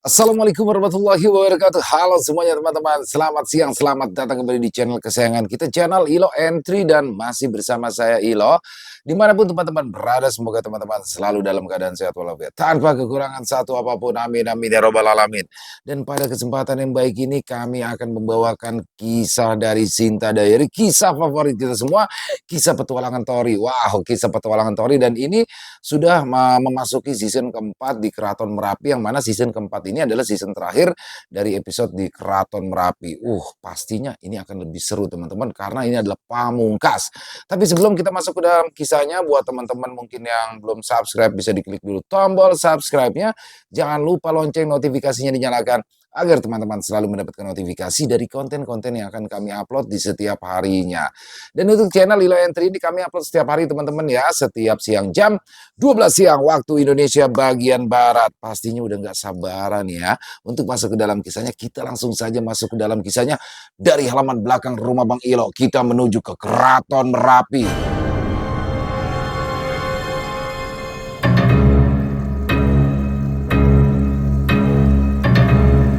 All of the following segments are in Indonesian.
Assalamualaikum warahmatullahi wabarakatuh. Halo semuanya teman-teman, selamat siang, selamat datang kembali di channel kesayangan kita, channel Ilo Entry, dan masih bersama saya Ilo. Dimanapun teman-teman berada, semoga teman-teman selalu dalam keadaan sehat walafiat, tanpa kekurangan satu apapun, amin amin ya robbal alamin. Dan pada kesempatan yang baik ini kami akan membawakan kisah dari Sinta Diary, kisah favorit kita semua, kisah petualangan Tori. Wow, kisah petualangan Tori, dan ini sudah memasuki season keempat di Keraton Merapi, yang mana season keempat ini adalah season terakhir dari episode di Keraton Merapi. Pastinya ini akan lebih seru teman-teman, karena ini adalah pamungkas. Tapi sebelum kita masuk ke dalam kisahnya, buat teman-teman mungkin yang belum subscribe, bisa diklik dulu tombol subscribe-nya. Jangan lupa lonceng notifikasinya dinyalakan, agar teman-teman selalu mendapatkan notifikasi dari konten-konten yang akan kami upload di setiap harinya. Dan untuk channel Ilo Entry ini kami upload setiap hari teman-teman ya, setiap siang jam 12 siang waktu Indonesia bagian Barat. Pastinya udah nggak sabaran ya untuk masuk ke dalam kisahnya. Kita langsung saja masuk ke dalam kisahnya. Dari halaman belakang rumah Bang Ilo, kita menuju ke Keraton Merapi.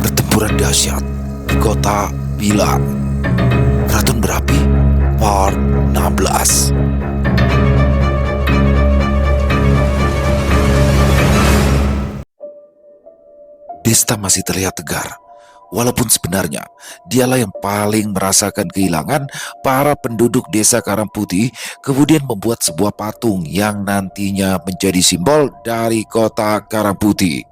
Pertempuran dahsyat di kota Bila. Keraton Merapi part 16. Desta masih terlihat tegar, walaupun sebenarnya dialah yang paling merasakan kehilangan. Para penduduk desa Karangputih kemudian membuat sebuah patung yang nantinya menjadi simbol dari kota Karangputih.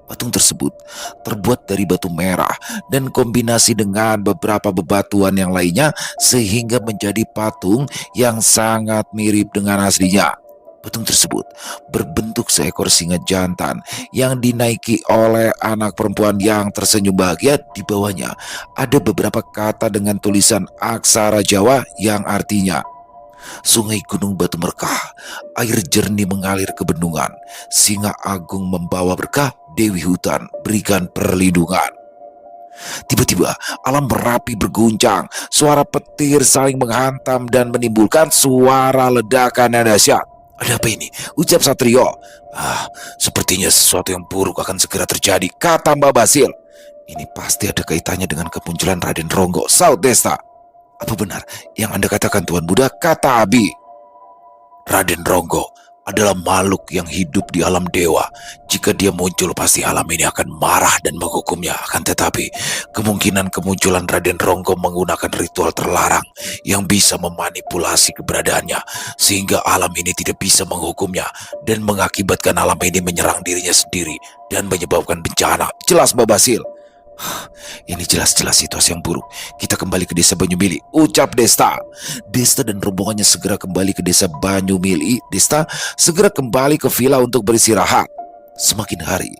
Patung tersebut terbuat dari batu merah dan kombinasi dengan beberapa bebatuan yang lainnya, sehingga menjadi patung yang sangat mirip dengan aslinya. Patung tersebut berbentuk seekor singa jantan yang dinaiki oleh anak perempuan yang tersenyum bahagia. Di bawahnya ada beberapa kata dengan tulisan aksara Jawa yang artinya, "Sungai Gunung Batu Merkah, air jernih mengalir ke bendungan, singa agung membawa berkah, Dewi Hutan berikan perlindungan." Tiba-tiba alam Merapi berguncang, suara petir saling menghantam dan menimbulkan suara ledakan yang dahsyat. "Ada apa ini?" ucap Satrio. Sepertinya sesuatu yang buruk akan segera terjadi," kata Mbak Basil. "Ini pasti ada kaitannya dengan kemunculan Raden Ronggo," saut Desta. "Apa benar yang Anda katakan, Tuan Buddha?" kata Abi. "Raden Ronggo adalah makhluk yang hidup di alam dewa. Jika dia muncul, pasti alam ini akan marah dan menghukumnya. Akan tetapi, kemungkinan kemunculan Raden Ronggo menggunakan ritual terlarang yang bisa memanipulasi keberadaannya, sehingga alam ini tidak bisa menghukumnya dan mengakibatkan alam ini menyerang dirinya sendiri dan menyebabkan bencana," jelas Mbak Basil. "Ini jelas-jelas situasi yang buruk. Kita kembali ke desa Banyumili," ucap Desta. Desta dan rombongannya segera kembali ke desa Banyumili. Desta segera kembali ke villa untuk beristirahat. Semakin hari,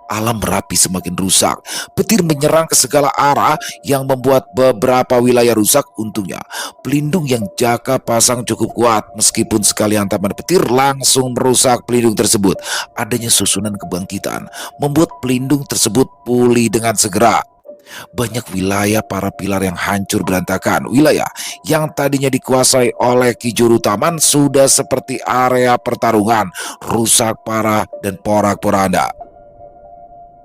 alam Merapi semakin rusak. Petir menyerang ke segala arah yang membuat beberapa wilayah rusak. Untungnya, pelindung yang Jaka pasang cukup kuat. Meskipun sekali hantaman petir langsung merusak pelindung tersebut, adanya susunan kebangkitan membuat pelindung tersebut pulih dengan segera. Banyak wilayah para pilar yang hancur berantakan. Wilayah yang tadinya dikuasai oleh Ki Juru Taman sudah seperti area pertarungan, rusak parah dan porak-poranda.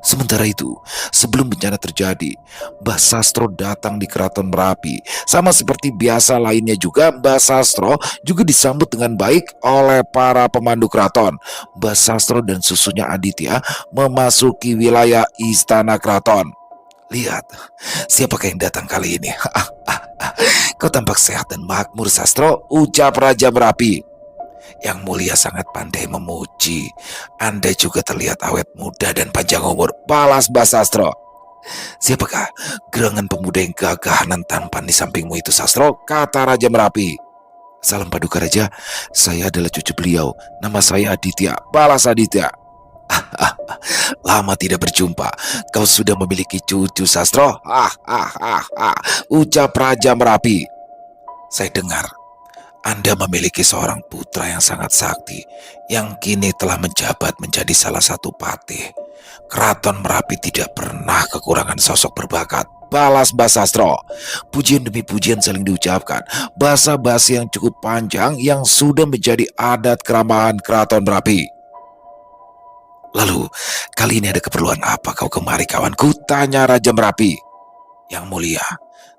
Sementara itu, sebelum bencana terjadi, Mbah Sastro datang di Keraton Merapi. Sama seperti biasa lainnya juga, Mbah Sastro juga disambut dengan baik oleh para pemandu keraton. Mbah Sastro dan susunya Aditya memasuki wilayah istana keraton. "Lihat, siapakah yang datang kali ini? Kau tampak sehat dan makmur, Sastro," ucap Raja Merapi. "Yang mulia sangat pandai memuji. Anda juga terlihat awet muda dan panjang umur," balas Mbah Sastro. "Siapakah gerangan pemuda yang gagah dan tampan di sampingmu itu, Sastro?" kata Raja Merapi. "Salam paduka Raja, saya adalah cucu beliau. Nama saya Aditya," balas Aditya. "Lama tidak berjumpa. Kau sudah memiliki cucu, Sastro?" ucap Raja Merapi. "Saya dengar Anda memiliki seorang putra yang sangat sakti, yang kini telah menjabat menjadi salah satu patih. Keraton Merapi tidak pernah kekurangan sosok berbakat," balas Mbah Sastro. Pujian demi pujian saling diucapkan. Basa-basi yang cukup panjang yang sudah menjadi adat keramahan Keraton Merapi. Lalu, kali ini ada keperluan apa kau kemari kawanku? Tanya Raja Merapi. Yang mulia,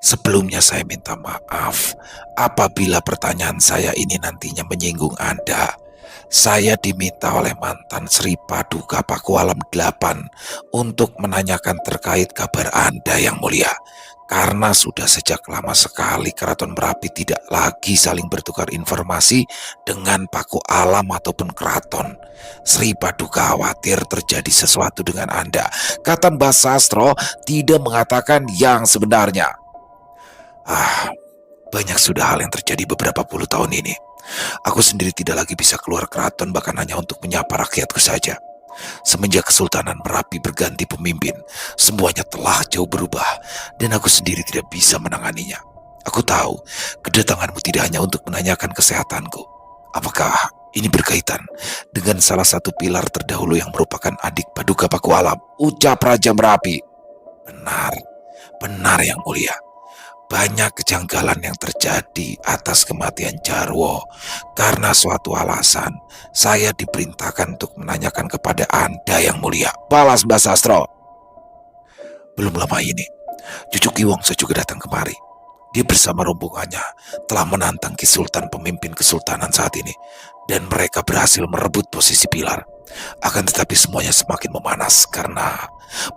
sebelumnya saya minta maaf apabila pertanyaan saya ini nantinya menyinggung Anda. Saya diminta oleh mantan Sri Paduka Pakualam 8 untuk menanyakan terkait kabar Anda yang mulia. Karena sudah sejak lama sekali Keraton Merapi tidak lagi saling bertukar informasi dengan Paku Alam ataupun keraton. Sri Paduka khawatir terjadi sesuatu dengan Anda. Kata Mbah Sastro tidak mengatakan yang sebenarnya. Banyak sudah hal yang terjadi beberapa puluh tahun ini. Aku sendiri tidak lagi bisa keluar keraton bahkan hanya untuk menyapa rakyatku saja. Semenjak Kesultanan Merapi berganti pemimpin, semuanya telah jauh berubah dan aku sendiri tidak bisa menanganinya. Aku tahu kedatanganmu tidak hanya untuk menanyakan kesehatanku. Apakah ini berkaitan dengan salah satu pilar terdahulu yang merupakan adik Paduka Pakualam? Ucap Raja Merapi. Benar, benar yang mulia. Banyak kejanggalan yang terjadi atas kematian Jarwo. Karena suatu alasan, saya diperintahkan untuk menanyakan kepada Anda yang mulia. Balas Mbah Sastro. Belum lama ini, cucu Ki Wongso juga datang kemari. Dia bersama rombongannya telah menantang Ki Sultan pemimpin kesultanan saat ini. Dan mereka berhasil merebut posisi pilar. Akan tetapi semuanya semakin memanas karena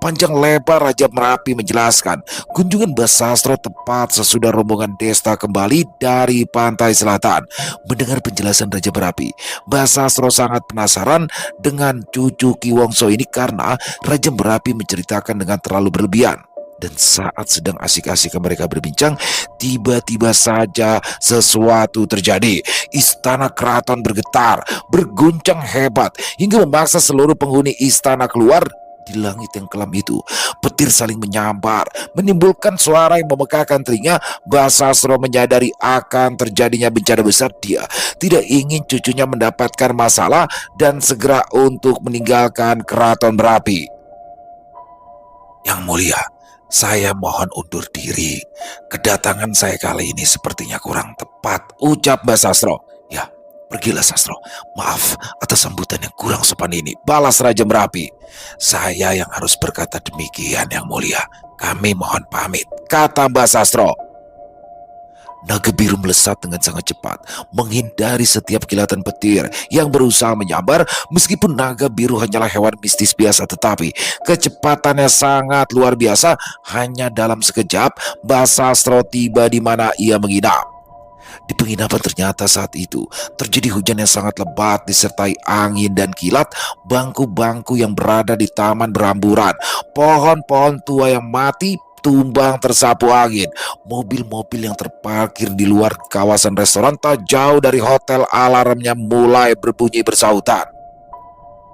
panjang lebar Raja Merapi menjelaskan kunjungan Mbah Sastro tepat sesudah rombongan Desta kembali dari pantai selatan. Mendengar penjelasan Raja Merapi, Mbah Sastro sangat penasaran dengan cucu Ki Wongso ini karena Raja Merapi menceritakan dengan terlalu berlebihan. Dan saat sedang asik-asik mereka berbincang, tiba-tiba saja sesuatu terjadi. Istana keraton bergetar, berguncang hebat, hingga memaksa seluruh penghuni istana keluar. Di langit yang kelam itu, petir saling menyambar, menimbulkan suara yang memekakkan telinga. Mbah Sastro menyadari akan terjadinya bencana besar. Dia tidak ingin cucunya mendapatkan masalah dan segera untuk meninggalkan Keraton Merapi. Yang mulia, saya mohon undur diri. Kedatangan saya kali ini sepertinya kurang tepat, ucap Mbah Sastro. Ya, pergilah Sastro. Maaf atas sambutan yang kurang sopan ini, balas Raja Merapi. Saya yang harus berkata demikian yang mulia. Kami mohon pamit, kata Mbah Sastro. Naga biru melesat dengan sangat cepat, menghindari setiap kilatan petir yang berusaha menyambar. Meskipun naga biru hanyalah hewan mistis biasa, tetapi kecepatannya sangat luar biasa. Hanya dalam sekejap, Mbah Sastro tiba di mana ia menginap. Di penginapan ternyata saat itu terjadi hujan yang sangat lebat disertai angin dan kilat. Bangku-bangku yang berada di taman beramburan, pohon-pohon tua yang mati tumbang tersapu angin. Mobil-mobil yang terparkir di luar kawasan restoran tak jauh dari hotel alarmnya mulai berbunyi bersahutan.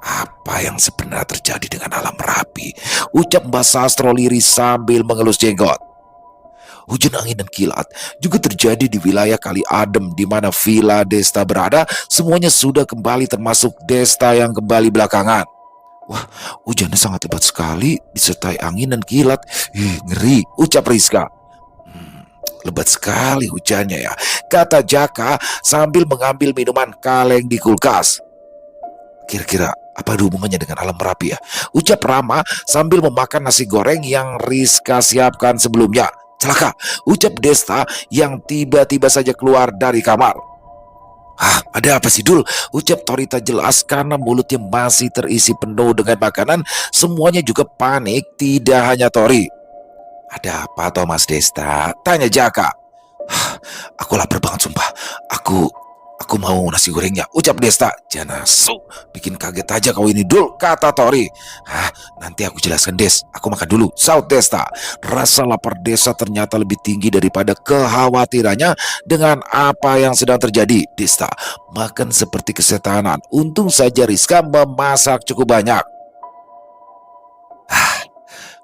Apa yang sebenarnya terjadi dengan alam Merapi? Ucap Mbah Sastro lirih sambil mengelus jenggot. Hujan angin dan kilat juga terjadi di wilayah Kali Adem di mana Villa Desta berada. Semuanya sudah kembali termasuk Desta yang kembali belakangan. Wah, hujannya sangat lebat sekali disertai angin dan kilat. Ngeri, ucap Rizka. Lebat sekali hujannya ya, kata Jaka sambil mengambil minuman kaleng di kulkas. Kira-kira apa ada hubungannya dengan alam Merapi ya? Ucap Rama sambil memakan nasi goreng yang Rizka siapkan sebelumnya. Celaka, ucap Desta yang tiba-tiba saja keluar dari kamar. Ada apa sih Dul? Ucap Tori tak jelas karena mulutnya masih terisi penuh dengan makanan. Semuanya juga panik, tidak hanya Tori. Ada apa toh Mas Desta? Tanya Jaka. Aku lapar banget sumpah. Aku mau nasi gorengnya, ucap Desta. Janasu, bikin kaget aja kau ini Dul, kata Tori. Nanti aku jelaskan Des, aku makan dulu, saut Desta. Rasa lapar Desta ternyata lebih tinggi daripada kekhawatirannya dengan apa yang sedang terjadi. Desta makan seperti kesetanan. Untung saja Rizka memasak cukup banyak.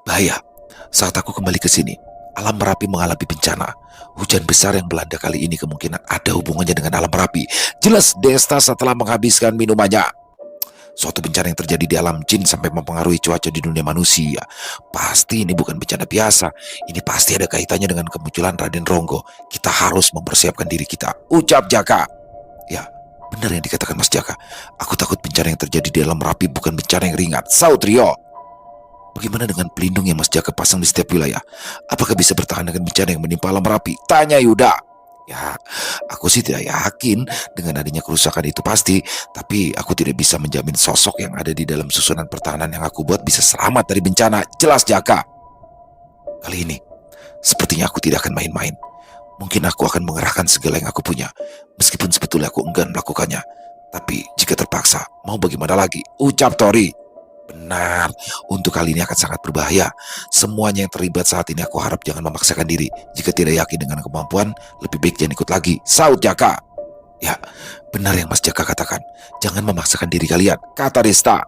Bahaya. Saat aku kembali ke sini, alam Merapi mengalami bencana. Hujan besar yang melanda kali ini kemungkinan ada hubungannya dengan alam Merapi. Jelas Desta setelah menghabiskan minumannya. Suatu bencana yang terjadi di alam jin sampai mempengaruhi cuaca di dunia manusia. Pasti ini bukan bencana biasa. Ini pasti ada kaitannya dengan kemunculan Raden Ronggo. Kita harus mempersiapkan diri kita, ucap Jaka. Ya, Benar yang dikatakan Mas Jaka. Aku takut bencana yang terjadi di dalam Merapi bukan bencana yang ringan. Saud Rio. Bagaimana dengan pelindung yang Mas Jaka pasang di setiap wilayah? Apakah bisa bertahan dengan bencana yang menimpa alam Merapi? Tanya Yuda. Ya, aku sih tidak yakin dengan adanya kerusakan itu pasti, tapi aku tidak bisa menjamin sosok yang ada di dalam susunan pertahanan yang aku buat bisa selamat dari bencana. Jelas Jaka. Kali ini, sepertinya aku tidak akan main-main. Mungkin aku akan mengerahkan segala yang aku punya, meskipun sebetulnya aku enggan melakukannya. Tapi jika terpaksa, mau bagaimana lagi? Ucap Tori. Benar, untuk kali ini akan sangat berbahaya. Semuanya yang terlibat saat ini aku harap jangan memaksakan diri. Jika tidak yakin dengan kemampuan, lebih baik jangan ikut lagi. Saud Jaka. Ya, benar yang Mas Jaka katakan. Jangan memaksakan diri kalian, kata Desta.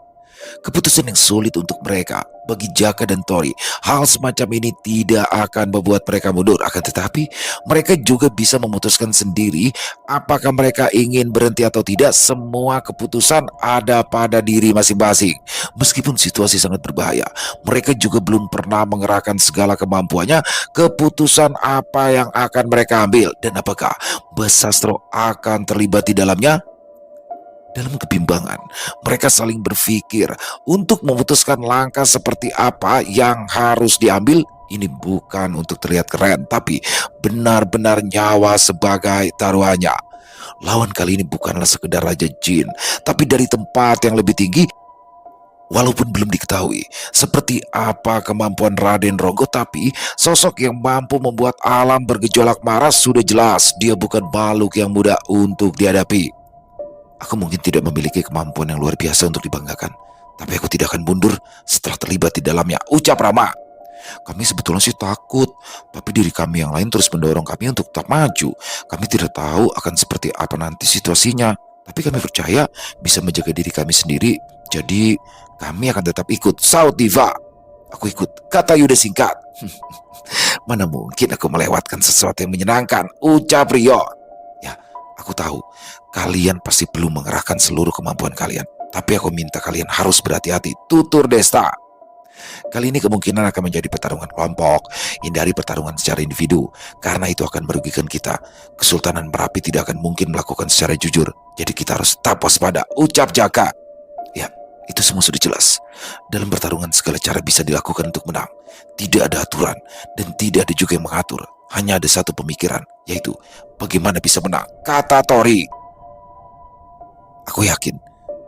Keputusan yang sulit untuk mereka. Bagi Jaka dan Tori, hal semacam ini tidak akan membuat mereka mundur. Akan tetapi, mereka juga bisa memutuskan sendiri apakah mereka ingin berhenti atau tidak. Semua keputusan ada pada diri masing-masing. Meskipun situasi sangat berbahaya, mereka juga belum pernah mengerahkan segala kemampuannya. Keputusan apa yang akan mereka ambil dan apakah Basastro akan terlibat di dalamnya? Dalam kebimbangan, mereka saling berpikir untuk memutuskan langkah seperti apa yang harus diambil. Ini bukan untuk terlihat keren, tapi benar-benar nyawa sebagai taruhannya. Lawan kali ini bukanlah sekedar Raja Jin, tapi dari tempat yang lebih tinggi. Walaupun belum diketahui seperti apa kemampuan Raden Ronggo, tapi sosok yang mampu membuat alam bergejolak marah sudah jelas. Dia bukan makhluk yang mudah untuk dihadapi. Aku mungkin tidak memiliki kemampuan yang luar biasa untuk dibanggakan, tapi aku tidak akan mundur setelah terlibat di dalamnya, ucap Rama. Kami sebetulnya sih takut, tapi diri kami yang lain terus mendorong kami untuk tetap maju. Kami tidak tahu akan seperti apa nanti situasinya, tapi kami percaya bisa menjaga diri kami sendiri. Jadi kami akan tetap ikut. Saud Diva. Aku ikut, kata Yuda singkat. Mana mungkin aku melewatkan sesuatu yang menyenangkan, ucap Rio. Ya, aku tahu kalian pasti belum mengerahkan seluruh kemampuan kalian, tapi aku minta kalian harus berhati-hati, tutur Desta. Kali ini kemungkinan akan menjadi pertarungan kelompok. Hindari pertarungan secara individu, karena itu akan merugikan kita. Kesultanan Merapi tidak akan mungkin melakukan secara jujur, jadi kita harus tetap waspada, ucap Jaka. Ya, itu semua sudah jelas. Dalam pertarungan segala cara bisa dilakukan untuk menang. Tidak ada aturan, dan tidak ada juga yang mengatur. Hanya ada satu pemikiran, yaitu bagaimana bisa menang, kata Tori. Aku yakin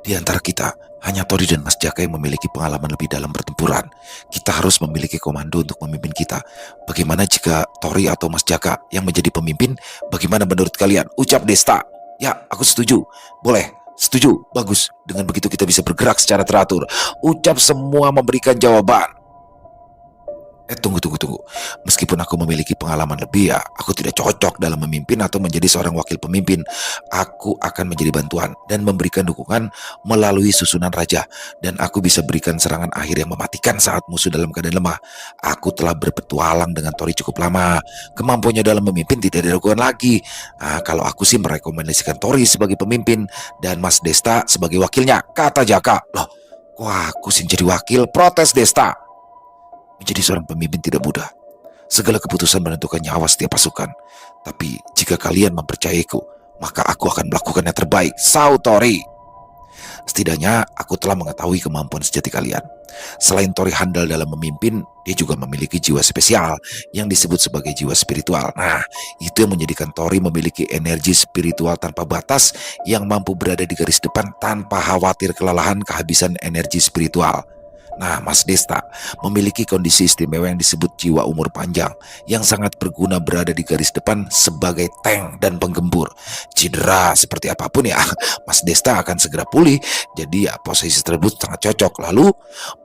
di antara kita hanya Tori dan Mas Jaka yang memiliki pengalaman lebih dalam pertempuran. Kita harus memiliki komando untuk memimpin kita. Bagaimana jika Tori atau Mas Jaka yang menjadi pemimpin? Bagaimana menurut kalian? Ucap Desta. Ya, aku setuju. Boleh. Setuju. Bagus. Dengan begitu kita bisa bergerak secara teratur. Ucap semua memberikan jawaban. Tunggu. Meskipun aku memiliki pengalaman lebih, ya, aku tidak cocok dalam memimpin atau menjadi seorang wakil pemimpin. Aku akan menjadi bantuan dan memberikan dukungan melalui susunan raja. Dan aku bisa berikan serangan akhir yang mematikan saat musuh dalam keadaan lemah. Aku telah berpetualang dengan Tori cukup lama. Kemampuannya dalam memimpin tidak diragukan lagi. Kalau aku sih merekomendasikan Tori sebagai pemimpin dan Mas Desta sebagai wakilnya, kata Jaka. Loh, kok aku sih jadi wakil? Protes Desta. Menjadi seorang pemimpin tidak mudah. Segala keputusan menentukan nyawa setiap pasukan. Tapi jika kalian mempercayaiku, maka aku akan melakukan yang terbaik, saud Tori. Setidaknya aku telah mengetahui kemampuan sejati kalian. Selain Tori handal dalam memimpin, dia juga memiliki jiwa spesial yang disebut sebagai jiwa spiritual. Nah, itu yang menjadikan Tori memiliki energi spiritual tanpa batas yang mampu berada di garis depan tanpa khawatir kelelahan kehabisan energi spiritual. Nah, Mas Desta memiliki kondisi istimewa yang disebut jiwa umur panjang yang sangat berguna berada di garis depan sebagai tank dan penggembur. Cedera seperti apapun ya, Mas Desta akan segera pulih. Jadi ya posisi tersebut sangat cocok. Lalu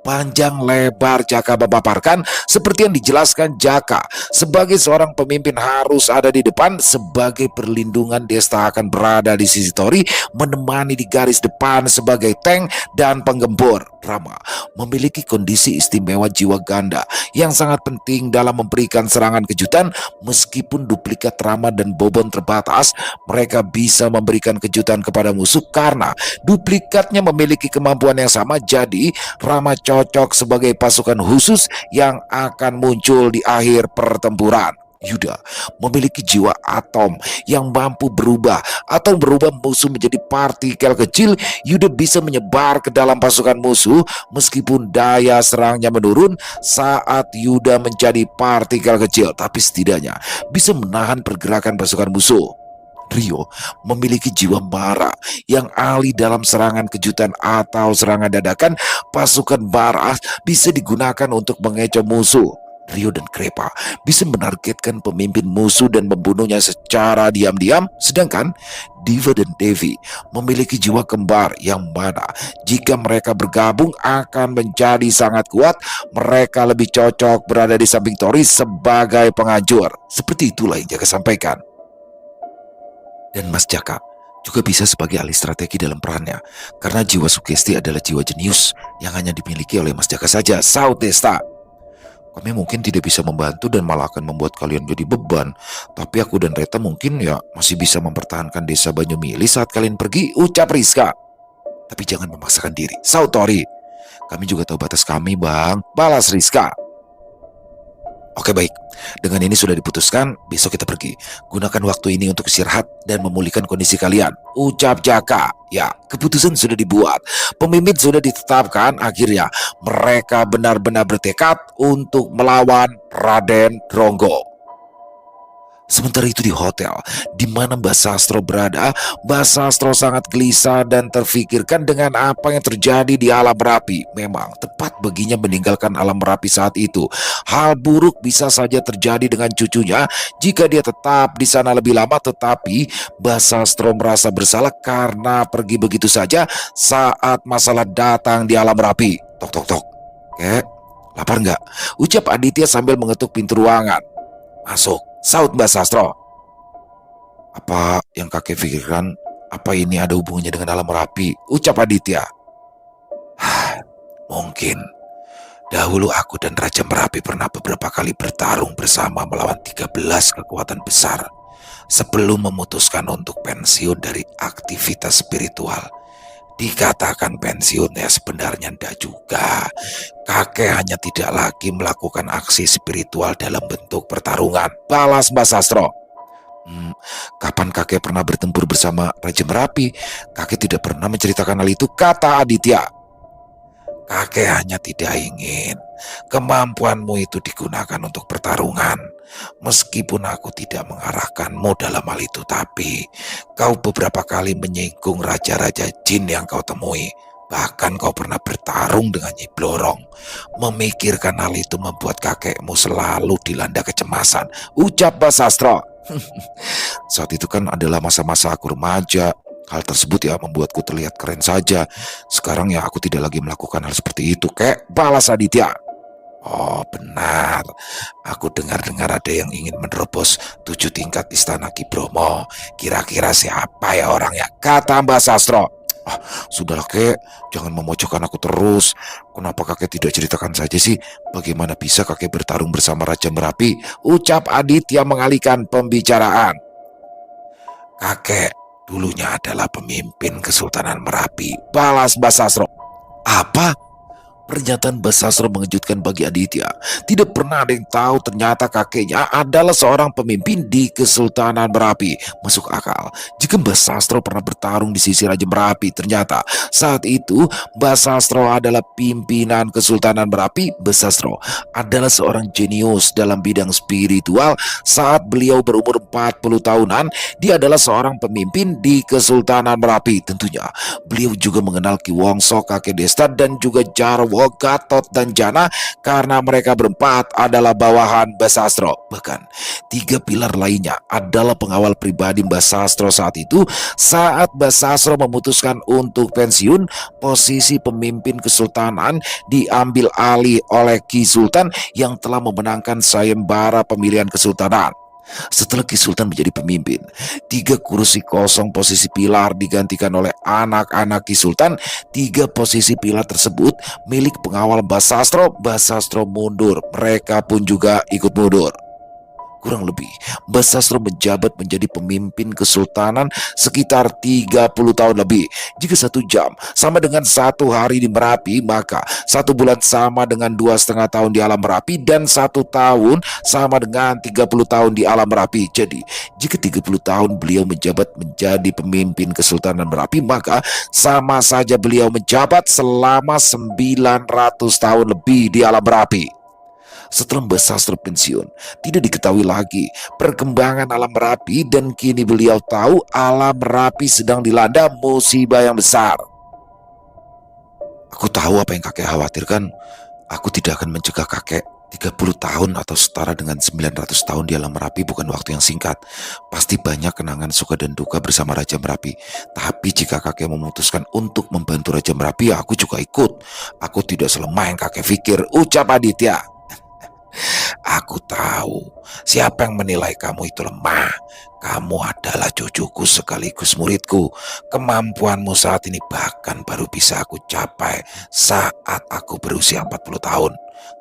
panjang lebar Jaka memaparkan seperti yang dijelaskan Jaka. Sebagai seorang pemimpin harus ada di depan. Sebagai perlindungan Desta akan berada di sisi Tori, menemani di garis depan sebagai tank dan penggembur. Rama memiliki kondisi istimewa jiwa ganda yang sangat penting dalam memberikan serangan kejutan. Meskipun duplikat Rama dan Bobon terbatas, mereka bisa memberikan kejutan kepada musuh karena duplikatnya memiliki kemampuan yang sama. Jadi Rama cocok sebagai pasukan khusus yang akan muncul di akhir pertempuran. Yuda memiliki jiwa atom yang mampu berubah atau merubah musuh menjadi partikel kecil. Yuda bisa menyebar ke dalam pasukan musuh meskipun daya serangnya menurun saat Yuda menjadi partikel kecil, tapi setidaknya bisa menahan pergerakan pasukan musuh. Rio memiliki jiwa marah yang ahli dalam serangan kejutan atau serangan dadakan. Pasukan marah bisa digunakan untuk mengecoh musuh. Rio dan Krepa bisa menargetkan pemimpin musuh dan membunuhnya secara diam-diam, sedangkan Diva dan Devi memiliki jiwa kembar yang mana jika mereka bergabung akan menjadi sangat kuat. Mereka lebih cocok berada di samping Tori sebagai penghancur. Seperti itulah yang Jaka sampaikan. Dan Mas Jaka juga bisa sebagai ahli strategi dalam perannya, karena jiwa sugesti adalah jiwa jenius yang hanya dimiliki oleh Mas Jaka saja. Saud Desta, kami mungkin tidak bisa membantu dan malah akan membuat kalian jadi beban, tapi aku dan Reta mungkin ya masih bisa mempertahankan desa Banyumili saat kalian pergi, ucap Rizka. Tapi jangan memaksakan diri, saud Tori. Kami juga tahu batas kami, Bang, balas Rizka. Oke, baik, dengan ini sudah diputuskan, besok kita pergi. Gunakan waktu ini untuk istirahat dan memulihkan kondisi kalian, ucap Jaka. Ya, keputusan sudah dibuat, pemimpin sudah ditetapkan. Akhirnya mereka benar-benar bertekad untuk melawan Raden Ronggo. Sementara itu di hotel di mana Mbak Sastro berada, Mbak Sastro sangat gelisah dan terfikirkan dengan apa yang terjadi di alam Merapi. Memang tepat baginya meninggalkan alam Merapi saat itu. Hal buruk bisa saja terjadi dengan cucunya jika dia tetap di sana lebih lama, tetapi Mbak Sastro merasa bersalah karena pergi begitu saja saat masalah datang di alam Merapi. Tok tok tok. Kek, lapar nggak? Ucap Aditya sambil mengetuk pintu ruangan. Masuk, saud Mbak Sastro. Apa yang kakek pikirkan, apa ini ada hubungannya dengan alam Merapi? Ucap Aditya. Mungkin. Dahulu aku dan Raja Merapi pernah beberapa kali bertarung bersama melawan 13 kekuatan besar sebelum memutuskan untuk pensiun dari aktivitas spiritual. Dikatakan pensiun ya sebenarnya ndak juga. Kakek hanya tidak lagi melakukan aksi spiritual dalam bentuk pertarungan, balas Mbak Sastro. Kapan kakek pernah bertempur bersama Raja Merapi? Kakek tidak pernah menceritakan hal itu, kata Aditya. Kakek hanya tidak ingin kemampuanmu itu digunakan untuk pertarungan. Meskipun aku tidak mengarahkanmu dalam hal itu, tapi kau beberapa kali menyinggung raja-raja jin yang kau temui. Bahkan kau pernah bertarung dengan Nyi Blorong. Memikirkan hal itu membuat kakekmu selalu dilanda kecemasan, ucap Mbak Sastro. Saat itu kan adalah masa-masa aku remaja. Hal tersebut ya membuatku terlihat keren saja. Sekarang ya aku tidak lagi melakukan hal seperti itu, kek, balas Aditya. Oh benar, aku dengar-dengar ada yang ingin menerobos 7 tingkat istana Ki Bromo. Kira-kira siapa ya orangnya, kata Mbak Sastro. Sudahlah kek, jangan memojokkan aku terus. Kenapa kakek tidak ceritakan saja sih bagaimana bisa kakek bertarung bersama Raja Merapi, ucap Aditya mengalihkan pembicaraan. Kakek dulunya adalah pemimpin Kesultanan Merapi, balas Mbak Sastro. Apa? Pernyataan Mbak Sastro mengejutkan bagi Aditya. Tidak pernah ada yang tahu ternyata kakeknya adalah seorang pemimpin di Kesultanan Merapi. Masuk akal jika Mbak Sastro pernah bertarung di sisi Raja Merapi. Ternyata saat itu Mbak Sastro adalah pimpinan Kesultanan Merapi. Mbak Sastro adalah seorang jenius dalam bidang spiritual. Saat beliau berumur 40 tahunan, dia adalah seorang pemimpin di Kesultanan Merapi. Tentunya beliau juga mengenal Ki Wongso, kakek Desta, dan juga Jarwo, Gatot, dan Jana karena mereka berempat adalah bawahan Mbak Sastro. Bahkan 3 pilar lainnya adalah pengawal pribadi Mbak Sastro saat itu. Saat Mbak Sastro memutuskan untuk pensiun, posisi pemimpin kesultanan diambil alih oleh Ki Sultan yang telah memenangkan sayembara pemilihan kesultanan. Setelah Ki Sultan menjadi pemimpin, 3 kursi kosong posisi pilar digantikan oleh anak-anak Ki Sultan. 3 posisi pilar tersebut milik pengawal Mbak Sastro. Mbak Sastro mundur, mereka pun juga ikut mundur. Kurang lebih, Mbah Sastro menjabat menjadi pemimpin kesultanan sekitar 30 tahun lebih. Jika 1 jam sama dengan 1 hari di Merapi, maka 1 bulan sama dengan 2,5 tahun di alam Merapi, dan 1 tahun sama dengan 30 tahun di alam Merapi. Jadi, jika 30 tahun beliau menjabat menjadi pemimpin kesultanan Merapi, maka sama saja beliau menjabat selama 900 tahun lebih di alam Merapi. Setelah Mbah Sastro pensiun, tidak diketahui lagi perkembangan alam Merapi, dan kini beliau tahu alam Merapi sedang dilanda musibah yang besar. Aku tahu apa yang kakek khawatirkan. Aku tidak akan mencegah kakek. 30 tahun atau setara dengan 900 tahun di alam Merapi bukan waktu yang singkat. Pasti banyak kenangan suka dan duka bersama Raja Merapi. Tapi jika kakek memutuskan untuk membantu Raja Merapi, aku juga ikut. Aku tidak selemah yang kakek pikir, ucap Aditya. Aku tahu siapa yang menilai kamu itu lemah. Kamu adalah cucuku sekaligus muridku. Kemampuanmu saat ini bahkan baru bisa aku capai saat aku berusia 40 tahun.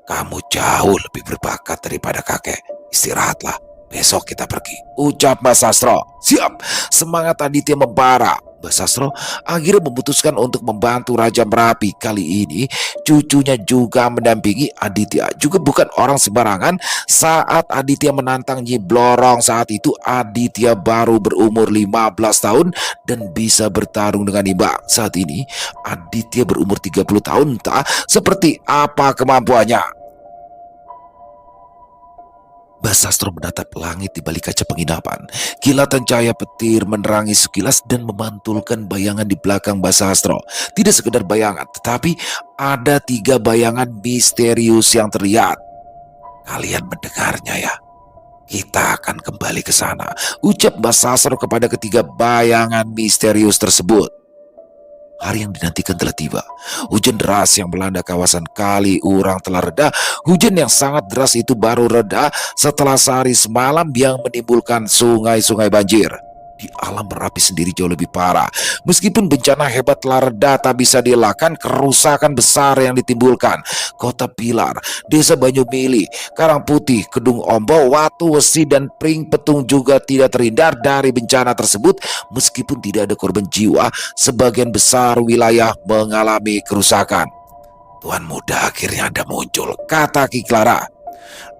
Kamu jauh lebih berbakat daripada kakek. Istirahatlah. Besok kita pergi, ucap Mbah Sastro. Siap, semangat Aditya membara. Mbah Sastro akhirnya memutuskan untuk membantu Raja Merapi. Kali ini cucunya juga mendampingi Aditya. Juga bukan orang sembarangan. Saat Aditya menantang Nyi Blorong, saat itu Aditya baru berumur 15 tahun dan bisa bertarung dengan Nimba. Saat ini Aditya berumur 30 tahun. Entah seperti apa kemampuannya. Mbah Sastro menatap langit di balik kaca penginapan. Kilatan cahaya petir menerangi sekilas dan memantulkan bayangan di belakang Mbah Sastro. Tidak sekedar bayangan, tetapi ada 3 bayangan misterius yang terlihat. Kalian mendengarnya ya? Kita akan kembali ke sana, ucap Mbah Sastro kepada ketiga bayangan misterius tersebut. Hari yang dinantikan telah tiba. Hujan deras yang melanda kawasan Kaliurang telah reda. Hujan yang sangat deras itu baru reda setelah sehari semalam yang menimbulkan sungai-sungai banjir. Di alam Merapi sendiri jauh lebih parah. Meskipun bencana hebat telah reda, tak bisa dielakkan kerusakan besar yang ditimbulkan. Kota Pilar, Desa Banyumili, Karangputih, Kedung Ombo, Watu Wesi, dan Pring Petung juga tidak terhindar dari bencana tersebut. Meskipun tidak ada korban jiwa, sebagian besar wilayah mengalami kerusakan. Tuan muda, akhirnya Anda muncul, kata Ki Clara.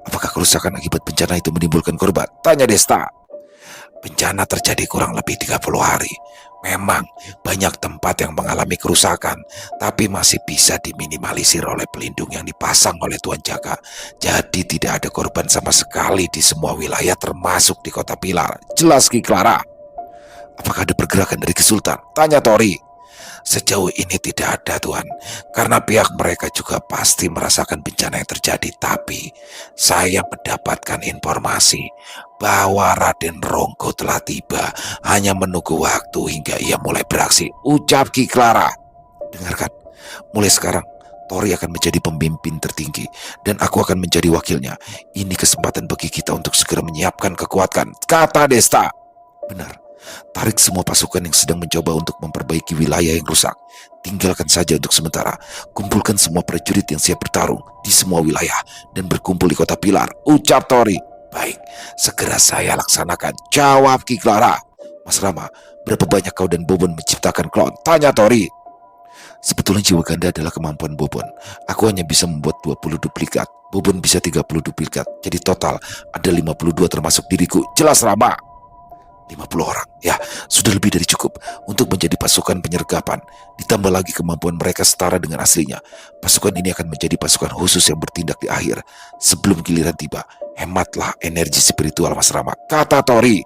Apakah kerusakan akibat bencana itu menimbulkan korban? Tanya Desta. Bencana terjadi kurang lebih 30 hari. Memang banyak tempat yang mengalami kerusakan, tapi masih bisa diminimalisir oleh pelindung yang dipasang oleh Tuan Jaga. Jadi tidak ada korban sama sekali di semua wilayah termasuk di Kota Pilar, jelas Ki Clara. Apakah ada pergerakan dari Kesultan? Tanya Tori. Sejauh ini tidak ada, Tuan, karena pihak mereka juga pasti merasakan bencana yang terjadi. Tapi saya mendapatkan informasi bahwa Raden Ronggo telah tiba, hanya menunggu waktu hingga ia mulai beraksi, ucap Ki Clara. Dengarkan, mulai sekarang Tori akan menjadi pemimpin tertinggi dan aku akan menjadi wakilnya. Ini kesempatan bagi kita untuk segera menyiapkan kekuatan, kata Desta. Benar. Tarik semua pasukan yang sedang mencoba untuk memperbaiki wilayah yang rusak. Tinggalkan saja untuk sementara. Kumpulkan semua prajurit yang siap bertarung di semua wilayah dan berkumpul di Kota Pilar, ucap Tori. Baik, segera saya laksanakan, jawab Ki Clara. Mas Rama, berapa banyak kau dan Bobon menciptakan klon? Tanya Tori. Sebetulnya jiwa ganda adalah kemampuan Bobon. Aku hanya bisa membuat 20 duplikat. Bobon bisa 30 duplikat. Jadi total ada 52 termasuk diriku, jelas Rama. 50 orang, ya sudah lebih dari cukup untuk menjadi pasukan penyergapan. Ditambah lagi kemampuan mereka setara dengan aslinya. Pasukan ini akan menjadi pasukan khusus yang bertindak di akhir. Sebelum giliran tiba, hematlah energi spiritual Mas Rama, kata Tori.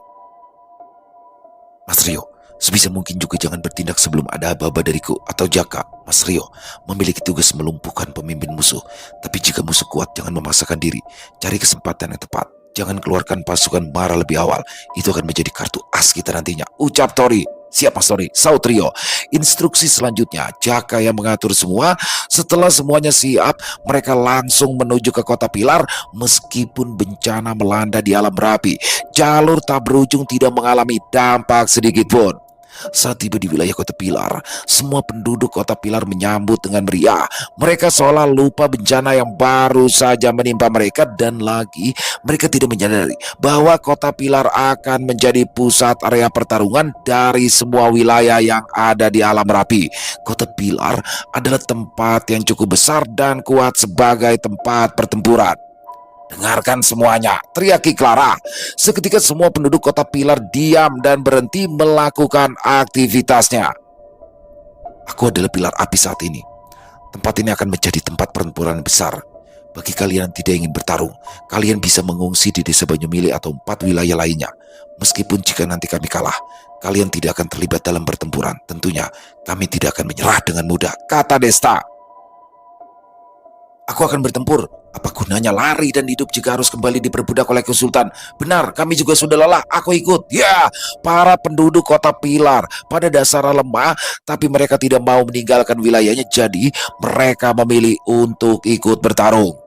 Mas Rio, sebisa mungkin juga jangan bertindak sebelum ada aba-aba dariku atau Jaka. Mas Rio memiliki tugas melumpuhkan pemimpin musuh. Tapi jika musuh kuat, jangan memaksakan diri. Cari kesempatan yang tepat. Jangan keluarkan pasukan Mara lebih awal. Itu akan menjadi kartu as kita nantinya, ucap Tori. Siap Mas Tori, saut Rio. Instruksi selanjutnya Jaka yang mengatur semua. Setelah semuanya siap, mereka langsung menuju ke Kota Pilar. Meskipun bencana melanda di alam Merapi, jalur tak berujung tidak mengalami dampak sedikit pun. Saat tiba di wilayah Kota Pilar, semua penduduk Kota Pilar menyambut dengan meriah. Mereka seolah lupa bencana yang baru saja menimpa mereka, dan lagi mereka tidak menyadari bahwa Kota Pilar akan menjadi pusat area pertarungan dari semua wilayah yang ada di alam Merapi. Kota Pilar adalah tempat yang cukup besar dan kuat sebagai tempat pertempuran. "Dengarkan semuanya," teriaki Clara. Seketika semua penduduk Kota Pilar diam dan berhenti melakukan aktivitasnya. "Aku adalah pilar api saat ini. Tempat ini akan menjadi tempat pertempuran besar. Bagi kalian yang tidak ingin bertarung, kalian bisa mengungsi di Desa Banyumili atau 4 wilayah lainnya. Meskipun jika nanti kami kalah, kalian tidak akan terlibat dalam pertempuran. Tentunya kami tidak akan menyerah dengan mudah," kata Desta. "Aku akan bertempur. Apa gunanya lari dan hidup jika harus kembali diperbudak oleh Kesultan? Benar, kami juga sudah lelah. Aku ikut." Ya, para penduduk Kota Pilar pada dasarnya lemah, tapi mereka tidak mau meninggalkan wilayahnya, jadi mereka memilih untuk ikut bertarung.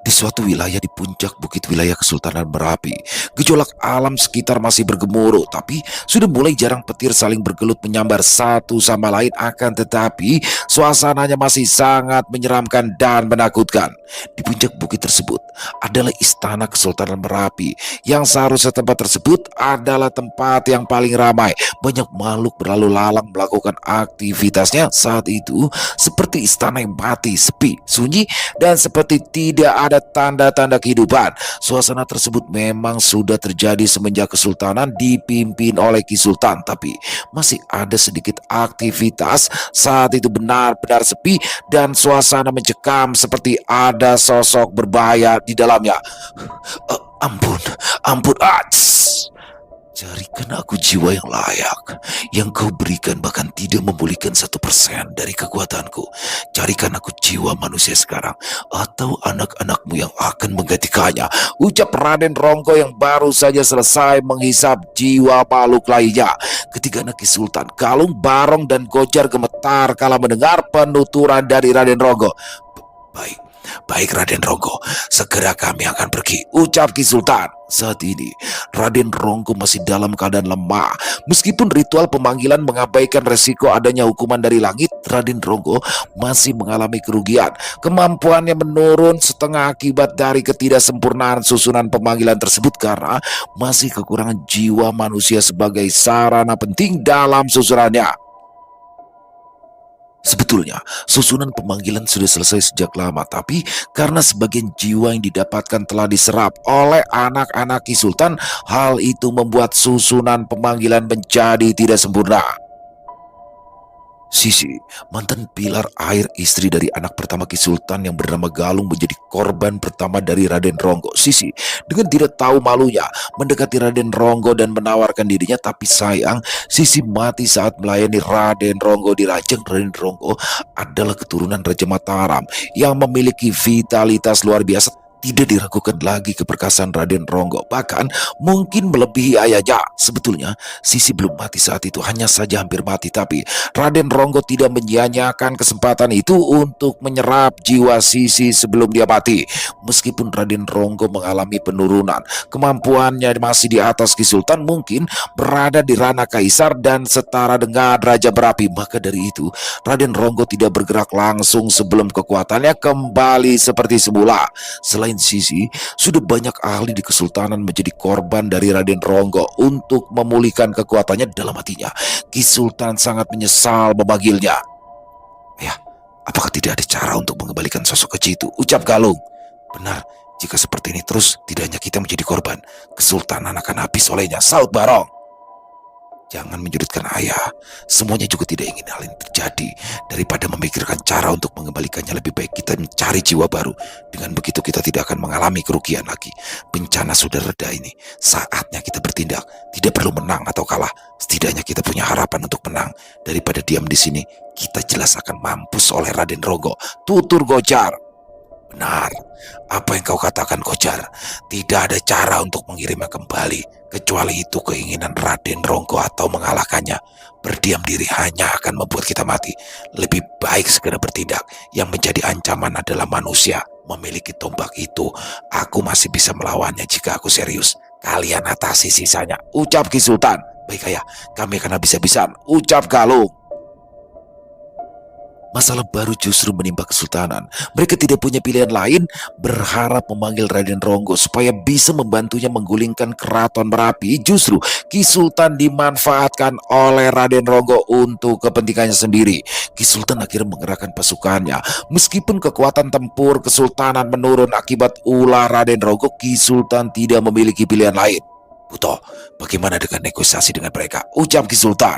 Di suatu wilayah di puncak bukit wilayah Kesultanan Merapi, gejolak alam sekitar masih bergemuruh, tapi sudah mulai jarang petir saling bergelut menyambar satu sama lain. Akan tetapi, suasananya masih sangat menyeramkan dan menakutkan. Di puncak bukit tersebut adalah istana Kesultanan Merapi, yang seharusnya tempat tersebut adalah tempat yang paling ramai. Banyak makhluk berlalu lalang melakukan aktivitasnya saat itu, seperti istana yang mati, sepi, sunyi, dan seperti tidak ada tanda-tanda kehidupan. Suasana tersebut memang sudah terjadi semenjak Kesultanan dipimpin oleh Ki Sultan, tapi masih ada sedikit aktivitas. Saat itu benar-benar sepi dan suasana mencekam, seperti ada sosok berbahaya di dalamnya. Ampun, ampun, "Carikan aku jiwa yang layak. Yang kau berikan bahkan tidak memulihkan 1% dari kekuatanku. Carikan aku jiwa manusia sekarang, atau anak-anakmu yang akan menggantikannya," ucap Raden Ronggo yang baru saja selesai menghisap jiwa makhluk lainnya. Ketika anak Ki Sultan, Galung, Barong, dan Gojar gemetar kala mendengar penuturan dari Raden Ronggo. "Baik, baik Raden Ronggo, segera kami akan pergi," ucap Ki Sultan. Saat ini, Raden Ronggo masih dalam keadaan lemah. Meskipun ritual pemanggilan mengabaikan resiko adanya hukuman dari langit, Raden Ronggo masih mengalami kerugian. Kemampuannya menurun setengah akibat dari ketidaksempurnaan susunan pemanggilan tersebut, karena masih kekurangan jiwa manusia sebagai sarana penting dalam susunannya. Sebetulnya, susunan pemanggilan sudah selesai sejak lama, tapi karena sebagian jiwa yang didapatkan telah diserap oleh anak-anak Ki Sultan, hal itu membuat susunan pemanggilan menjadi tidak sempurna. Sisi, mantan pilar air, istri dari anak pertama Ki Sultan yang bernama Galung, menjadi korban pertama dari Raden Ronggo. Sisi, dengan tidak tahu malunya, mendekati Raden Ronggo dan menawarkan dirinya, tapi sayang, Sisi mati saat melayani Raden Ronggo di Rajang. Raden Ronggo adalah keturunan Raja Mataram yang memiliki vitalitas luar biasa. Tidak diragukan lagi keperkasaan Raden Ronggo, bahkan mungkin melebihi ayahnya. Sebetulnya Sisi belum mati saat itu, hanya saja hampir mati, tapi Raden Ronggo tidak menyia-nyiakan kesempatan itu untuk menyerap jiwa Sisi sebelum dia mati. Meskipun Raden Ronggo mengalami penurunan, kemampuannya masih di atas Ki Sultan, mungkin berada di ranah kaisar dan setara dengan Raja Merapi. Maka dari itu, Raden Ronggo tidak bergerak langsung sebelum kekuatannya kembali seperti semula. Selain Sisi, sudah banyak ahli di Kesultanan menjadi korban dari Raden Ronggo untuk memulihkan kekuatannya. Dalam hatinya, Ki Sultan sangat menyesal memanggilnya. "Ya, apakah tidak ada cara untuk mengembalikan sosok kecil itu?" ucap Galung. "Benar, jika seperti ini terus, tidak hanya kita menjadi korban, Kesultanan akan habis olehnya," saut Barong. "Jangan menyudutkan ayah. Semuanya juga tidak ingin hal ini terjadi. Daripada memikirkan cara untuk mengembalikannya, lebih baik kita mencari jiwa baru. Dengan begitu kita tidak akan mengalami kerugian lagi. Bencana sudah reda ini. Saatnya kita bertindak. Tidak perlu menang atau kalah. Setidaknya kita punya harapan untuk menang. Daripada diam di sini, kita jelas akan mampus oleh Raden Ronggo," tutur Gojar. "Benar, apa yang kau katakan, Gojar. Tidak ada cara untuk mengirimnya kembali, kecuali itu keinginan Raden Ronggo atau mengalahkannya. Berdiam diri hanya akan membuat kita mati. Lebih baik segera bertindak. Yang menjadi ancaman adalah manusia. Memiliki tombak itu, aku masih bisa melawannya jika aku serius. Kalian atasi sisanya," ucap Ki Sultan. Baik ayah, kami akan habis-habisan, ucap Galung. Masalah baru justru menimpa Kesultanan. Mereka tidak punya pilihan lain, berharap memanggil Raden Ronggo supaya bisa membantunya menggulingkan keraton Merapi. Justru Ki Sultan dimanfaatkan oleh Raden Ronggo untuk kepentingannya sendiri. Ki Sultan akhirnya mengerahkan pasukannya. Meskipun kekuatan tempur Kesultanan menurun akibat ulah Raden Ronggo, Ki Sultan tidak memiliki pilihan lain. Buto, bagaimana dengan negosiasi dengan mereka? Ucap Ki Sultan.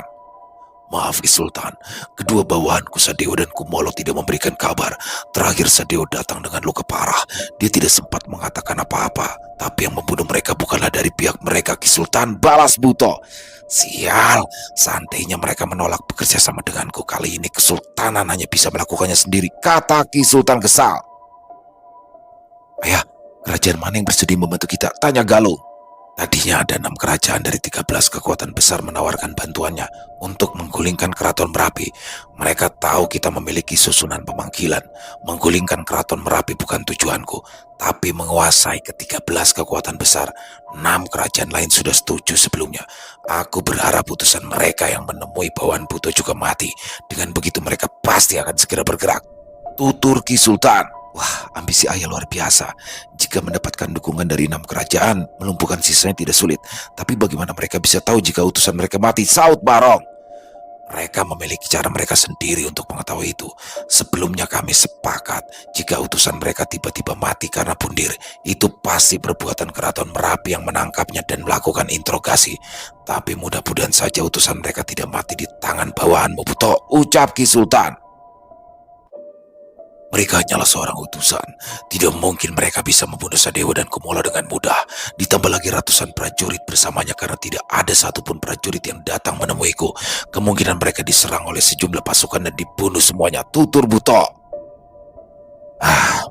Maaf Ki Sultan, kedua bawahanku Sadeo dan Kumolo tidak memberikan kabar. Terakhir Sadeo datang dengan luka parah. Dia tidak sempat mengatakan apa-apa. Tapi yang membunuh mereka bukanlah dari pihak mereka Ki Sultan, balas Buto. Sial, seandainya mereka menolak bekerja sama denganku, kali ini Kesultanan hanya bisa melakukannya sendiri, kata Ki Sultan kesal. Ayah, kerajaan mana yang bersedia membantu kita? Tanya Galung. Tadinya ada 6 kerajaan dari 13 kekuatan besar menawarkan bantuannya untuk menggulingkan keraton Merapi. Mereka tahu kita memiliki susunan pemanggilan. Menggulingkan keraton Merapi bukan tujuanku, tapi menguasai ke-13 kekuatan besar. 6 kerajaan lain sudah setuju sebelumnya. Aku berharap utusan mereka yang menemui bawahan Buto juga mati. Dengan begitu mereka pasti akan segera bergerak, tutur Ki Sultan. Wah, ambisi ayah luar biasa. Jika mendapatkan dukungan dari 6 kerajaan, melumpuhkan sisanya tidak sulit. Tapi bagaimana mereka bisa tahu jika utusan mereka mati? Saud Barong. Mereka memiliki cara mereka sendiri untuk mengetahui itu. Sebelumnya kami sepakat, jika utusan mereka tiba-tiba mati karena bunuh, itu pasti perbuatan keraton Merapi yang menangkapnya dan melakukan interogasi. Tapi mudah-mudahan saja utusan mereka tidak mati di tangan bawahanmu, Buto, ucap Ki Sultan. Mereka hanyalah seorang utusan. Tidak mungkin mereka bisa membunuh Sadewa dan Kumolo dengan mudah. Ditambah lagi ratusan prajurit bersamanya karena tidak ada satupun prajurit yang datang menemuiku. Kemungkinan mereka diserang oleh sejumlah pasukan dan dibunuh semuanya, tutur Buto.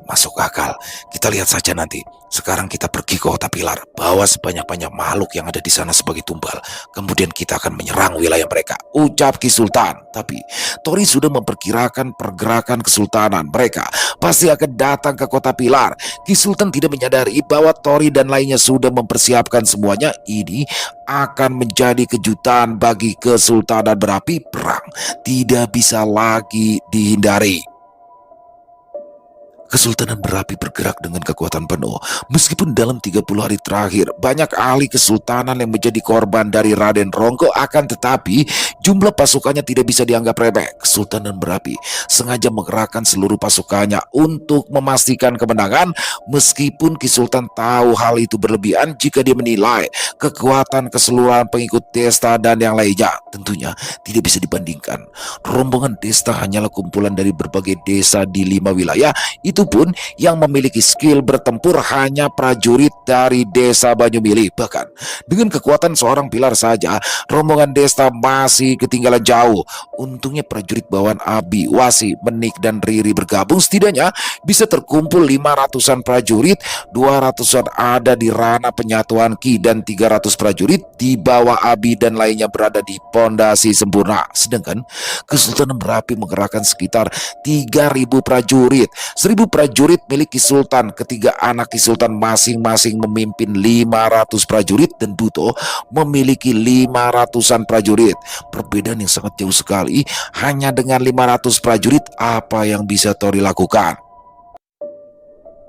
Masuk akal. Kita lihat saja nanti. Sekarang kita pergi ke Kota Pilar, bawa sebanyak-banyak makhluk yang ada di sana sebagai tumbal. Kemudian kita akan menyerang wilayah mereka, ucap Ki Sultan. Tapi Tori sudah memperkirakan pergerakan Kesultanan. Mereka pasti akan datang ke Kota Pilar. Ki Sultan tidak menyadari bahwa Tori dan lainnya sudah mempersiapkan semuanya. Ini akan menjadi kejutan bagi Kesultanan Merapi. Perang tidak bisa lagi dihindari. Kesultanan Merapi bergerak dengan kekuatan penuh. Meskipun dalam 30 hari terakhir banyak ahli kesultanan yang menjadi korban dari Raden Ronggo, akan tetapi jumlah pasukannya tidak bisa dianggap remeh. Kesultanan Merapi sengaja mengerahkan seluruh pasukannya untuk memastikan kemenangan. Meskipun Ki Sultan tahu hal itu berlebihan jika dia menilai kekuatan keseluruhan pengikut Desta dan yang lainnya, tentunya tidak bisa dibandingkan. Rombongan Desta hanyalah kumpulan dari berbagai desa di 5 wilayah. Itu pun yang memiliki skill bertempur hanya prajurit dari desa Banyumili. Bahkan dengan kekuatan seorang pilar saja, rombongan Desta masih ketinggalan jauh. Untungnya prajurit bawahan Abi, Wasi, Menik, dan Riri bergabung. Setidaknya bisa terkumpul 500-an prajurit, 200-an ada di ranah penyatuan Ki, dan 300 prajurit di bawah Abi dan lainnya berada di pondasi sempurna. Sedangkan Kesultanan Merapi mengerahkan sekitar 3.000 prajurit. 1.000 prajurit milik Ki Sultan. Ketiga anak Ki Sultan masing-masing memimpin 500 prajurit dan Buto memiliki 500-an prajurit. Perbedaan yang sangat jauh sekali. Hanya dengan 500 prajurit, apa yang bisa Tori lakukan?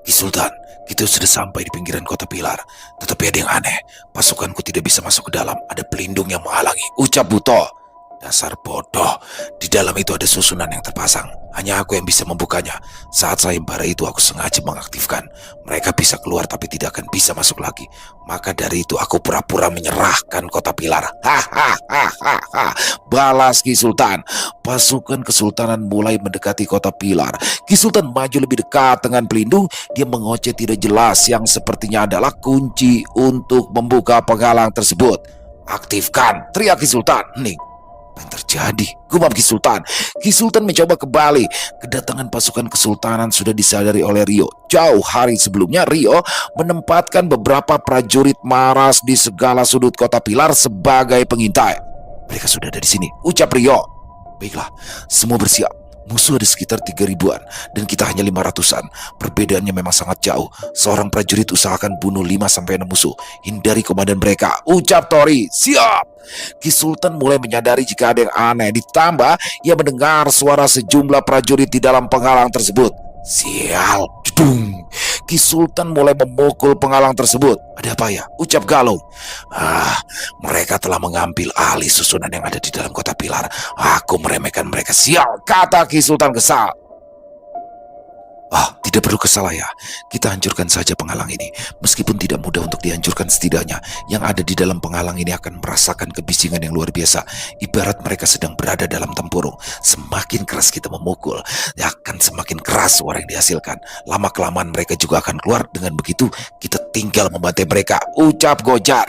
Ki Sultan, kita sudah sampai di pinggiran Kota Pilar. Tetapi ada yang aneh. Pasukanku tidak bisa masuk ke dalam. Ada pelindung yang menghalangi, ucap Buto. Dasar bodoh, di dalam itu ada susunan yang terpasang. Hanya aku yang bisa membukanya. Saat sayembara itu aku sengaja mengaktifkan. Mereka bisa keluar tapi tidak akan bisa masuk lagi. Maka dari itu aku pura-pura menyerahkan Kota Pilar. Hahaha, balas Ki Sultan. Pasukan Kesultanan mulai mendekati Kota Pilar. Ki Sultan maju lebih dekat dengan pelindung. Dia mengoceh tidak jelas yang sepertinya adalah kunci untuk membuka penghalang tersebut. Aktifkan, teriak Ki Sultan. Nih, apa yang terjadi? Gumam Ki Sultan. Ki Sultan mencoba kembali. Kedatangan pasukan Kesultanan sudah disadari oleh Rio. Jauh hari sebelumnya, Rio menempatkan beberapa prajurit maras di segala sudut Kota Pilar sebagai pengintai. Mereka sudah ada di sini, ucap Rio. Baiklah, semua bersiap. Musuh ada sekitar 3.000-an dan kita hanya 500-an. Perbedaannya memang sangat jauh. Seorang prajurit usahakan bunuh 5-6 musuh. Hindari komandan mereka, ucap Tori. Siap! Ki Sultan mulai menyadari jika ada yang aneh. Ditambah ia mendengar suara sejumlah prajurit di dalam penghalang tersebut. Sial, jedung. Ki Sultan mulai memukul penghalang tersebut. Ada apa ya? Ucap Galung. Mereka telah mengambil alih susunan yang ada di dalam kota Pilar. Aku meremehkan mereka. Sial, kata Ki Sultan kesal. Tidak perlu kesal ya. Kita hancurkan saja penghalang ini. Meskipun tidak mudah untuk dihancurkan, setidaknya yang ada di dalam penghalang ini akan merasakan kebisingan yang luar biasa. Ibarat mereka sedang berada dalam tempurung. Semakin keras kita memukul, akan semakin keras suara yang dihasilkan. Lama-kelamaan mereka juga akan keluar. Dengan begitu kita tinggal membantai mereka, ucap Gojar.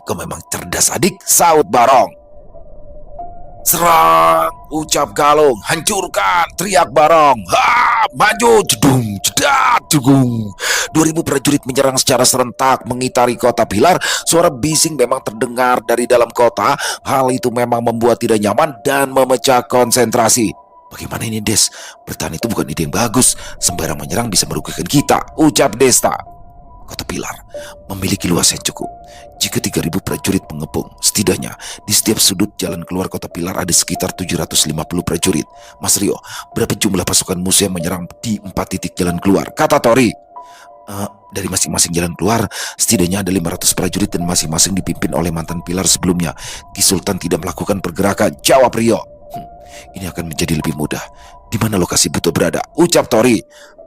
Kau memang cerdas adik, saut Barong. Serang, ucap Galung. Hancurkan, teriak Barong. Maju, jedung, jedat, jegung. 2.000 prajurit menyerang secara serentak mengitari kota Pilar. Suara bising memang terdengar dari dalam kota. Hal itu memang membuat tidak nyaman dan memecah konsentrasi. Bagaimana ini, Des? Bertahan itu bukan ide yang bagus. Sembarang menyerang bisa merugikan kita, ucap Desta. Kota Pilar memiliki luas yang cukup. Jika 3.000 prajurit mengepung, setidaknya di setiap sudut jalan keluar kota Pilar ada sekitar 750 prajurit. Mas Rio, berapa jumlah pasukan musuh yang menyerang di 4 titik jalan keluar? Kata Tori. Dari masing-masing jalan keluar, setidaknya ada 500 prajurit dan masing-masing dipimpin oleh mantan Pilar sebelumnya. Ki Sultan tidak melakukan pergerakan, jawab Rio. Ini akan menjadi lebih mudah. Di mana lokasi Buto berada? Ucap Tori.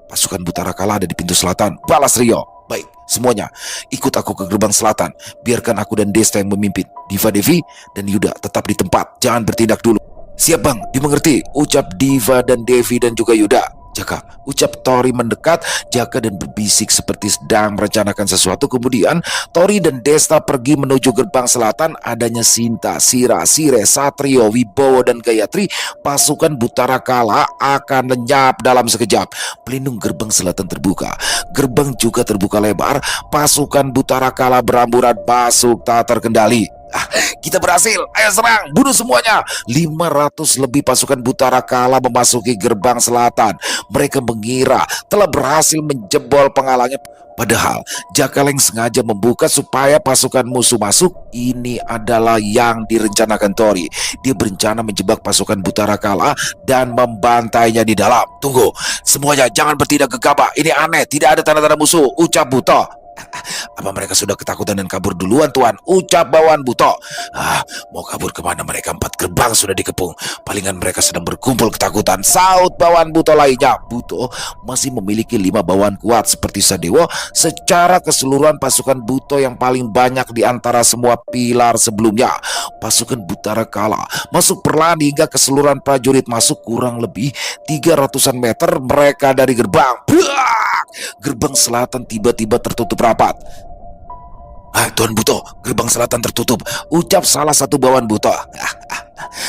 Pasukan Butarakala ada di pintu selatan, balas Rio. Baik, semuanya ikut aku ke gerbang selatan. Biarkan aku dan Desta yang memimpin. Diva Devi dan Yuda tetap di tempat, jangan bertindak dulu. Siap bang, dimengerti, ucap Diva dan Devi dan juga Yuda. Jaka, ucap Tori mendekat Jaka dan berbisik seperti sedang merencanakan sesuatu. Kemudian Tori dan Desta pergi menuju gerbang selatan. Adanya Sinta, Sira, Sire, Satrio, Wibowo dan Gayatri, pasukan Butarakala akan lenyap dalam sekejap. Pelindung gerbang selatan terbuka. Gerbang juga terbuka lebar. Pasukan Butarakala beramburan masuk tak terkendali. Kita berhasil, ayo serang, bunuh semuanya. 500 lebih pasukan Butarakala memasuki gerbang selatan. Mereka mengira telah berhasil menjebol penghalangnya. Padahal Jakaleng sengaja membuka supaya pasukan musuh masuk. Ini adalah yang direncanakan Tori. Dia berencana menjebak pasukan Butarakala dan membantainya di dalam. Tunggu, semuanya jangan bertindak gegabah. Ini aneh, tidak ada tanda-tanda musuh, ucap Buto. Apa mereka sudah ketakutan dan kabur duluan, Tuan? Ucap Bawan Buto. Mau kabur kemana mereka? 4 gerbang sudah dikepung. Palingan mereka sedang berkumpul ketakutan, saut Bawan Buto lainnya. Buto masih memiliki 5 bawahan kuat seperti Sadewo. Secara keseluruhan pasukan Buto yang paling banyak di antara semua Pilar sebelumnya. Pasukan Butarakala masuk perlahan hingga keseluruhan prajurit masuk kurang lebih 300-an meter mereka dari gerbang. Gerbang selatan tiba-tiba tertutup rapat. Tuan Buto, gerbang selatan tertutup, ucap salah satu bawahan Buto.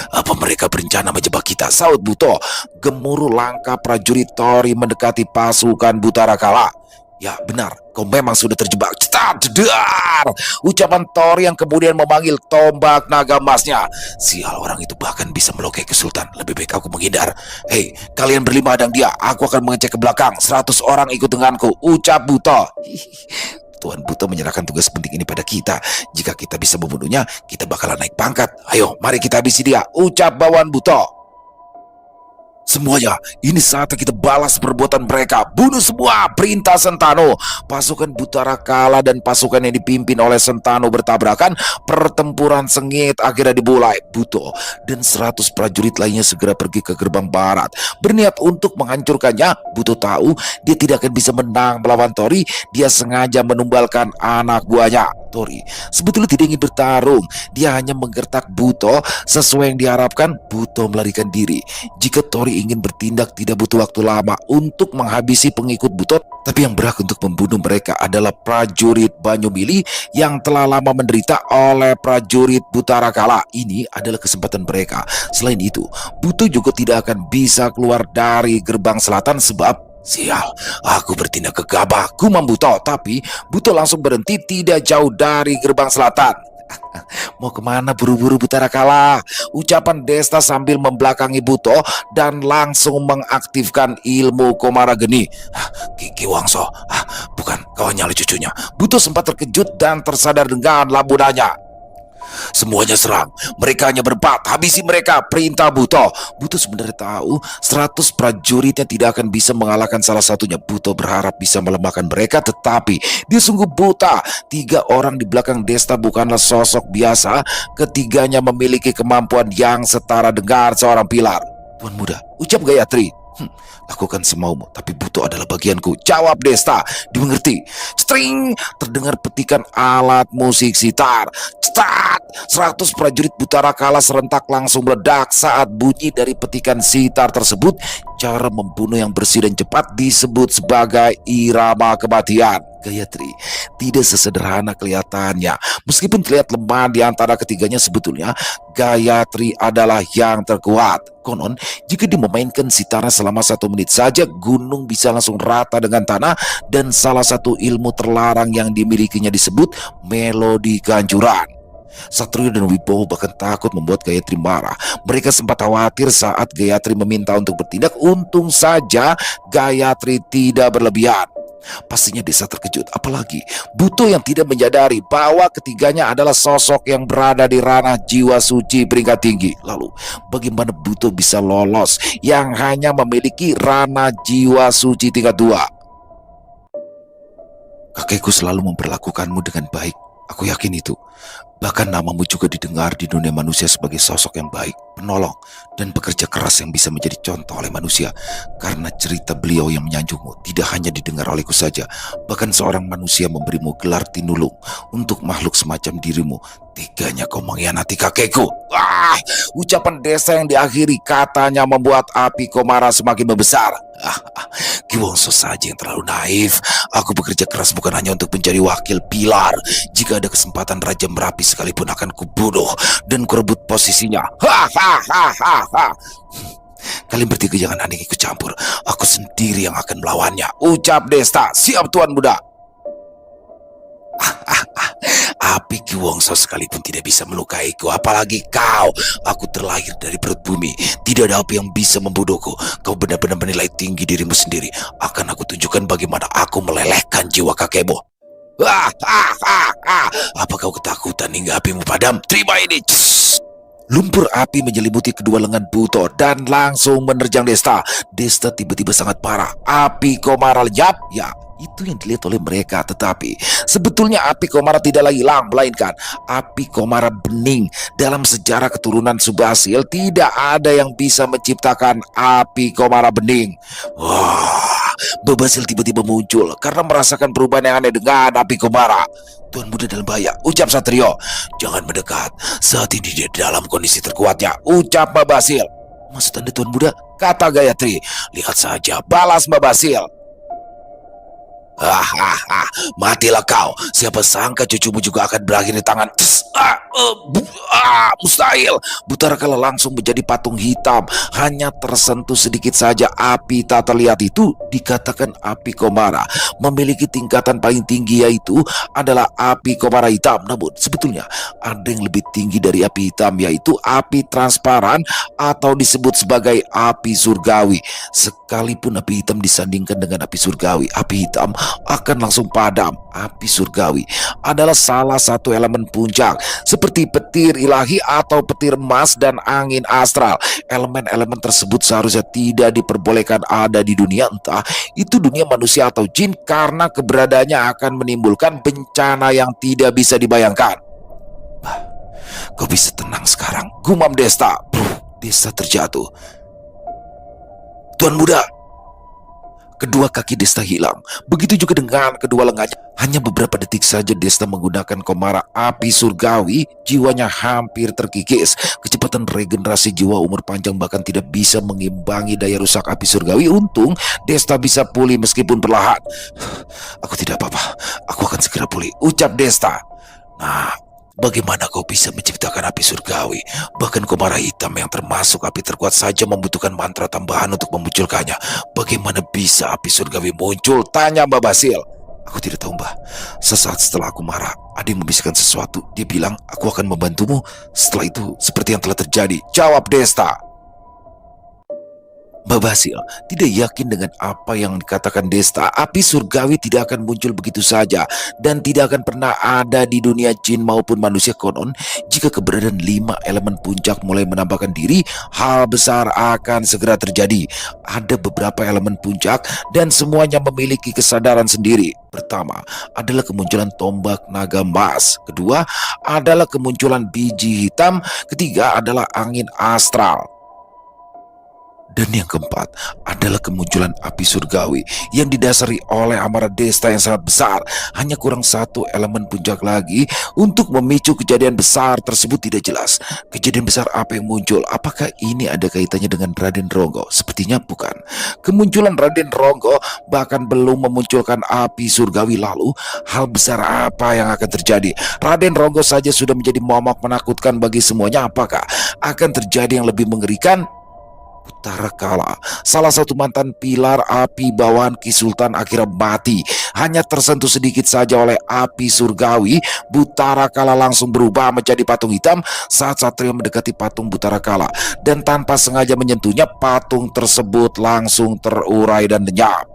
Apa mereka berencana menjebak kita? Saut Buto. Gemuruh langkah prajurit Tori mendekati pasukan Butarakala. Ya benar, kau memang sudah terjebak. Jedar! Ucapan Tori yang kemudian memanggil tombak naga emasnya. Sial, orang itu bahkan bisa melukai ke Sultan. Lebih baik aku menghindar. Hei, kalian berlima hadang dia. Aku akan mengecek ke belakang. 100 orang ikut denganku, ucap Buto. Tuan Buto menyerahkan tugas penting ini pada kita. Jika kita bisa membunuhnya, kita bakalan naik pangkat. Ayo, mari kita habisi dia, ucap Bawan Buto. Semuanya, ini saatnya kita balas perbuatan mereka. Bunuh semua, perintah Sentano. Pasukan Butarakala dan pasukan yang dipimpin oleh Sentano bertabrakan. Pertempuran sengit akhirnya dimulai. Buto dan 100 prajurit lainnya segera pergi ke gerbang barat, berniat untuk menghancurkannya. Buto tahu dia tidak akan bisa menang melawan Tori. Dia sengaja menumbalkan anak buahnya. Tori sebetulnya tidak ingin bertarung. Dia hanya menggertak Buto. Sesuai yang diharapkan, Buto melarikan diri. Jika Tori ingin bertindak, tidak butuh waktu lama untuk menghabisi pengikut Buto. Tapi yang berhak untuk membunuh mereka adalah prajurit Banyumili yang telah lama menderita oleh prajurit Butarakala. Ini adalah kesempatan mereka. Selain itu, Buto juga tidak akan bisa keluar dari gerbang selatan sebab sial, aku bertindak gegabah, gumam Buto. Tapi Buto langsung berhenti tidak jauh dari gerbang selatan. Mau kemana buru-buru Butara Kala? Ucapan Desta sambil membelakangi Buto dan langsung mengaktifkan ilmu Komara Geni. Ki Wangso, bukan, kau hanyalah cucunya. Buto sempat terkejut dan tersadar dengan labunannya. Semuanya serang, mereka hanya berempat, habisi mereka, perintah Buto. Buto sebenarnya tahu 100 prajuritnya tidak akan bisa mengalahkan salah satunya. Buto berharap bisa melemahkan mereka, tetapi dia sungguh buta. 3 orang di belakang Desta bukanlah sosok biasa. Ketiganya memiliki kemampuan yang setara dengan seorang pilar. Tuan muda, ucap Gayatri. Lakukan semaumu, tapi Buto adalah bagianku, jawab Desta. Dimengerti. String, terdengar petikan alat musik sitar. Cetat, 100 prajurit Butara Kala serentak langsung meledak saat bunyi dari petikan sitar tersebut. Cara membunuh yang bersih dan cepat disebut sebagai irama kematian. Gayatri tidak sesederhana kelihatannya. Meskipun terlihat lemah di antara ketiganya, sebetulnya Gayatri adalah yang terkuat. Konon, jika dimemainkan sitara selama 1 menit saja, gunung bisa langsung rata dengan tanah. Dan salah satu ilmu terlarang yang dimilikinya disebut melodi ganjuran. Satrio dan Wibowo bahkan takut membuat Gayatri marah. Mereka sempat khawatir saat Gayatri meminta untuk bertindak. Untung saja Gayatri tidak berlebihan. Pastinya Desa terkejut, apalagi Buto yang tidak menyadari bahwa ketiganya adalah sosok yang berada di ranah jiwa suci peringkat tinggi. Lalu bagaimana Buto bisa lolos yang hanya memiliki ranah jiwa suci tingkat 2? Kakekku selalu memperlakukanmu dengan baik, aku yakin itu. Bahkan namamu juga didengar di dunia manusia sebagai sosok yang baik, penolong, dan pekerja keras yang bisa menjadi contoh oleh manusia. Karena cerita beliau yang menyanjungmu tidak hanya didengar olehku saja, bahkan seorang manusia memberimu gelar Tinulung untuk makhluk semacam dirimu. Teganya kau mengkhianati kakekku. Ucapan Desa yang diakhiri katanya membuat api Komara semakin membesar. Ki Wangso saja yang terlalu naif. Aku bekerja keras bukan hanya untuk mencari wakil pilar. Jika ada kesempatan Raja Merapi sekalipun akan kubunuh dan kurebut posisinya. Kalian bertiga jangan aneh ikut campur. Aku sendiri yang akan melawannya, ucap Desta. Siap Tuan Muda. Api Ki Wangso sekalipun tidak bisa melukaiku, apalagi kau. Aku terlahir dari perut bumi. Tidak ada api yang bisa membunuhku. Kau benar-benar menilai tinggi dirimu sendiri. Akan aku tunjukkan bagaimana aku melelehkan jiwa kakekmu. Apa kau ketakutan hingga apimu padam? Terima ini. Lumpur api menyelimuti kedua lengan Buto dan langsung menerjang Desta. Desta tiba-tiba sangat marah. Api Komara lenyap. Ya, itu yang dilihat oleh mereka. Tetapi sebetulnya api Komara tidaklah hilang, melainkan api Komara bening. Dalam sejarah keturunan Subhasil tidak ada yang bisa menciptakan api Komara bening. Babasil tiba-tiba muncul karena merasakan perubahan yang aneh dengan api Komara. Tuan Muda dalam bahaya, ucap Satrio. Jangan mendekat, saat ini dia dalam kondisi terkuatnya, ucap Babasil. Maksud Anda Tuan Muda? Kata Gayatri. Lihat saja, balas Babasil. Matilah kau. Siapa sangka cucumu juga akan berakhir di tangan. Mustahil. Butara Kala langsung menjadi patung hitam. Hanya tersentuh sedikit saja api tak terlihat itu. Dikatakan api Komara memiliki tingkatan paling tinggi, yaitu adalah api Komara hitam. Namun sebetulnya ada yang lebih tinggi dari api hitam, yaitu api transparan atau disebut sebagai api surgawi. Sekalipun api hitam disandingkan dengan api surgawi, api hitam akan langsung padam. Api surgawi adalah salah satu elemen puncak seperti petir ilahi atau petir emas dan angin astral. Elemen-elemen tersebut seharusnya tidak diperbolehkan ada di dunia, entah itu dunia manusia atau jin, karena keberadaannya akan menimbulkan bencana yang tidak bisa dibayangkan. Kau bisa tenang sekarang, gumam Desta. Desta terjatuh. Tuan Muda. Kedua kaki Desta hilang. Begitu juga dengan kedua lengannya. Hanya beberapa detik saja Desta menggunakan Komara api surgawi, jiwanya hampir terkikis. Kecepatan regenerasi jiwa umur panjang bahkan tidak bisa mengimbangi daya rusak api surgawi. Untung Desta bisa pulih meskipun perlahan. Aku tidak apa-apa, aku akan segera pulih, ucap Desta. Nah, bagaimana kau bisa menciptakan api surgawi? Bahkan Komara hitam yang termasuk api terkuat saja membutuhkan mantra tambahan untuk memunculkannya. Bagaimana bisa api surgawi muncul? Tanya Babasil. Aku tidak tahu, Mbah. Sesaat setelah aku marah, ada yang membisikkan sesuatu. Dia bilang, aku akan membantumu. Setelah itu, seperti yang telah terjadi. Jawab, Desta. Mbak Basil tidak yakin dengan apa yang dikatakan Desta. Api surgawi tidak akan muncul begitu saja dan tidak akan pernah ada di dunia jin maupun manusia. Konon, jika keberadaan 5 elemen puncak mulai menampakkan diri, hal besar akan segera terjadi. Ada beberapa elemen puncak dan semuanya memiliki kesadaran sendiri. Pertama adalah kemunculan tombak naga emas. Kedua adalah kemunculan biji hitam. Ketiga adalah angin astral. Dan yang keempat adalah kemunculan api surgawi yang didasari oleh amarah Desta yang sangat besar. Hanya kurang 1 elemen puncak lagi untuk memicu kejadian besar tersebut. Tidak jelas kejadian besar apa yang muncul. Apakah ini ada kaitannya dengan Raden Ronggo? Sepertinya bukan. Kemunculan Raden Ronggo bahkan belum memunculkan api surgawi. Lalu hal besar apa yang akan terjadi? Raden Ronggo saja sudah menjadi momok menakutkan bagi semuanya. Apakah akan terjadi yang lebih mengerikan? Butara Kala, salah satu mantan pilar api bawaan Ki Sultan akhirnya mati. Hanya tersentuh sedikit saja oleh api surgawi, Butara Kala langsung berubah menjadi patung hitam saat Satrio mendekati patung Butara Kala. Dan tanpa sengaja menyentuhnya, patung tersebut langsung terurai dan lenyap.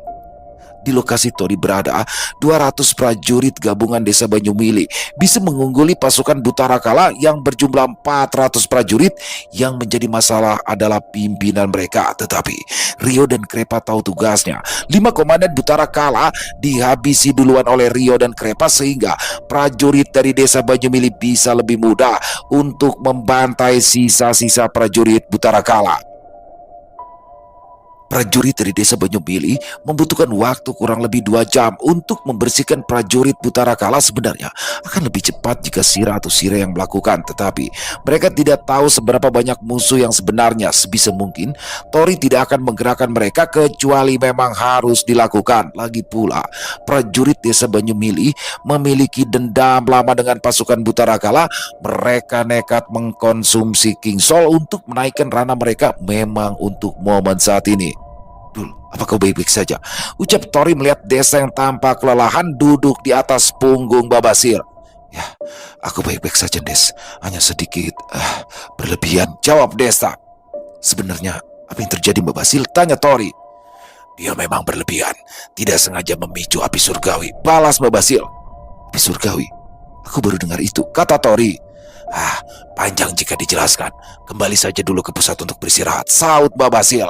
Di lokasi Tori berada, 200 prajurit gabungan desa Banyumili bisa mengungguli pasukan Butara Kala yang berjumlah 400 prajurit. Yang menjadi masalah adalah pimpinan mereka. Tetapi Rio dan Krepa tahu tugasnya. 5 komandan Butara Kala dihabisi duluan oleh Rio dan Krepa, sehingga prajurit dari desa Banyumili bisa lebih mudah untuk membantai sisa-sisa prajurit Butara Kala. Prajurit dari desa Banyumili membutuhkan waktu kurang lebih 2 jam untuk membersihkan prajurit Butara Kala. Sebenarnya akan lebih cepat jika Sira atau Sira yang melakukan, tetapi mereka tidak tahu seberapa banyak musuh yang sebenarnya. Sebisa mungkin Tori tidak akan menggerakkan mereka kecuali memang harus dilakukan. Lagi pula prajurit desa Banyumili memiliki dendam lama dengan pasukan Butara Kala. Mereka nekat mengkonsumsi King Sol untuk menaikkan ranah mereka memang untuk momen saat ini. Dul, apa kau baik-baik saja? Ucap Tori melihat Desa yang tampak kelelahan duduk di atas punggung Babasir. Ya, aku baik-baik saja, Des. Hanya sedikit berlebihan, jawab Desa. Sebenarnya apa yang terjadi, Mbak Basil? Tanya Tori. Dia memang berlebihan, tidak sengaja memicu api surgawi, balas Mbak Basil. Api surgawi? Aku baru dengar itu, kata Tori. Panjang jika dijelaskan. Kembali saja dulu ke pusat untuk beristirahat, saut Mbak Basil.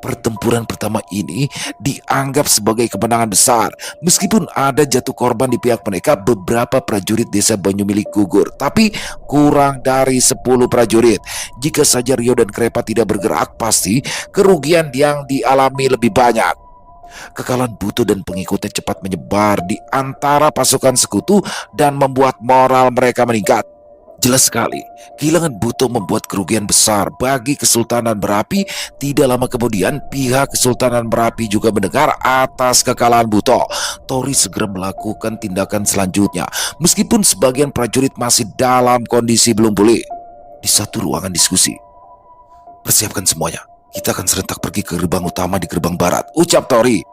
Pertempuran pertama ini dianggap sebagai kemenangan besar. Meskipun ada jatuh korban di pihak mereka, beberapa prajurit desa Banyumili gugur, tapi kurang dari 10 prajurit. Jika saja Rio dan Krepa tidak bergerak, pasti kerugian yang dialami lebih banyak. Kekalahan Buto dan pengikutnya cepat menyebar di antara pasukan sekutu dan membuat moral mereka meningkat. Jelas sekali, kehilangan Buto membuat kerugian besar bagi Kesultanan Merapi. Tidak lama kemudian, pihak Kesultanan Merapi juga mendengar atas kekalahan Buto. Tori segera melakukan tindakan selanjutnya, meskipun sebagian prajurit masih dalam kondisi belum pulih. Di satu ruangan diskusi, persiapkan semuanya. Kita akan serentak pergi ke gerbang utama di gerbang barat, ucap Tori.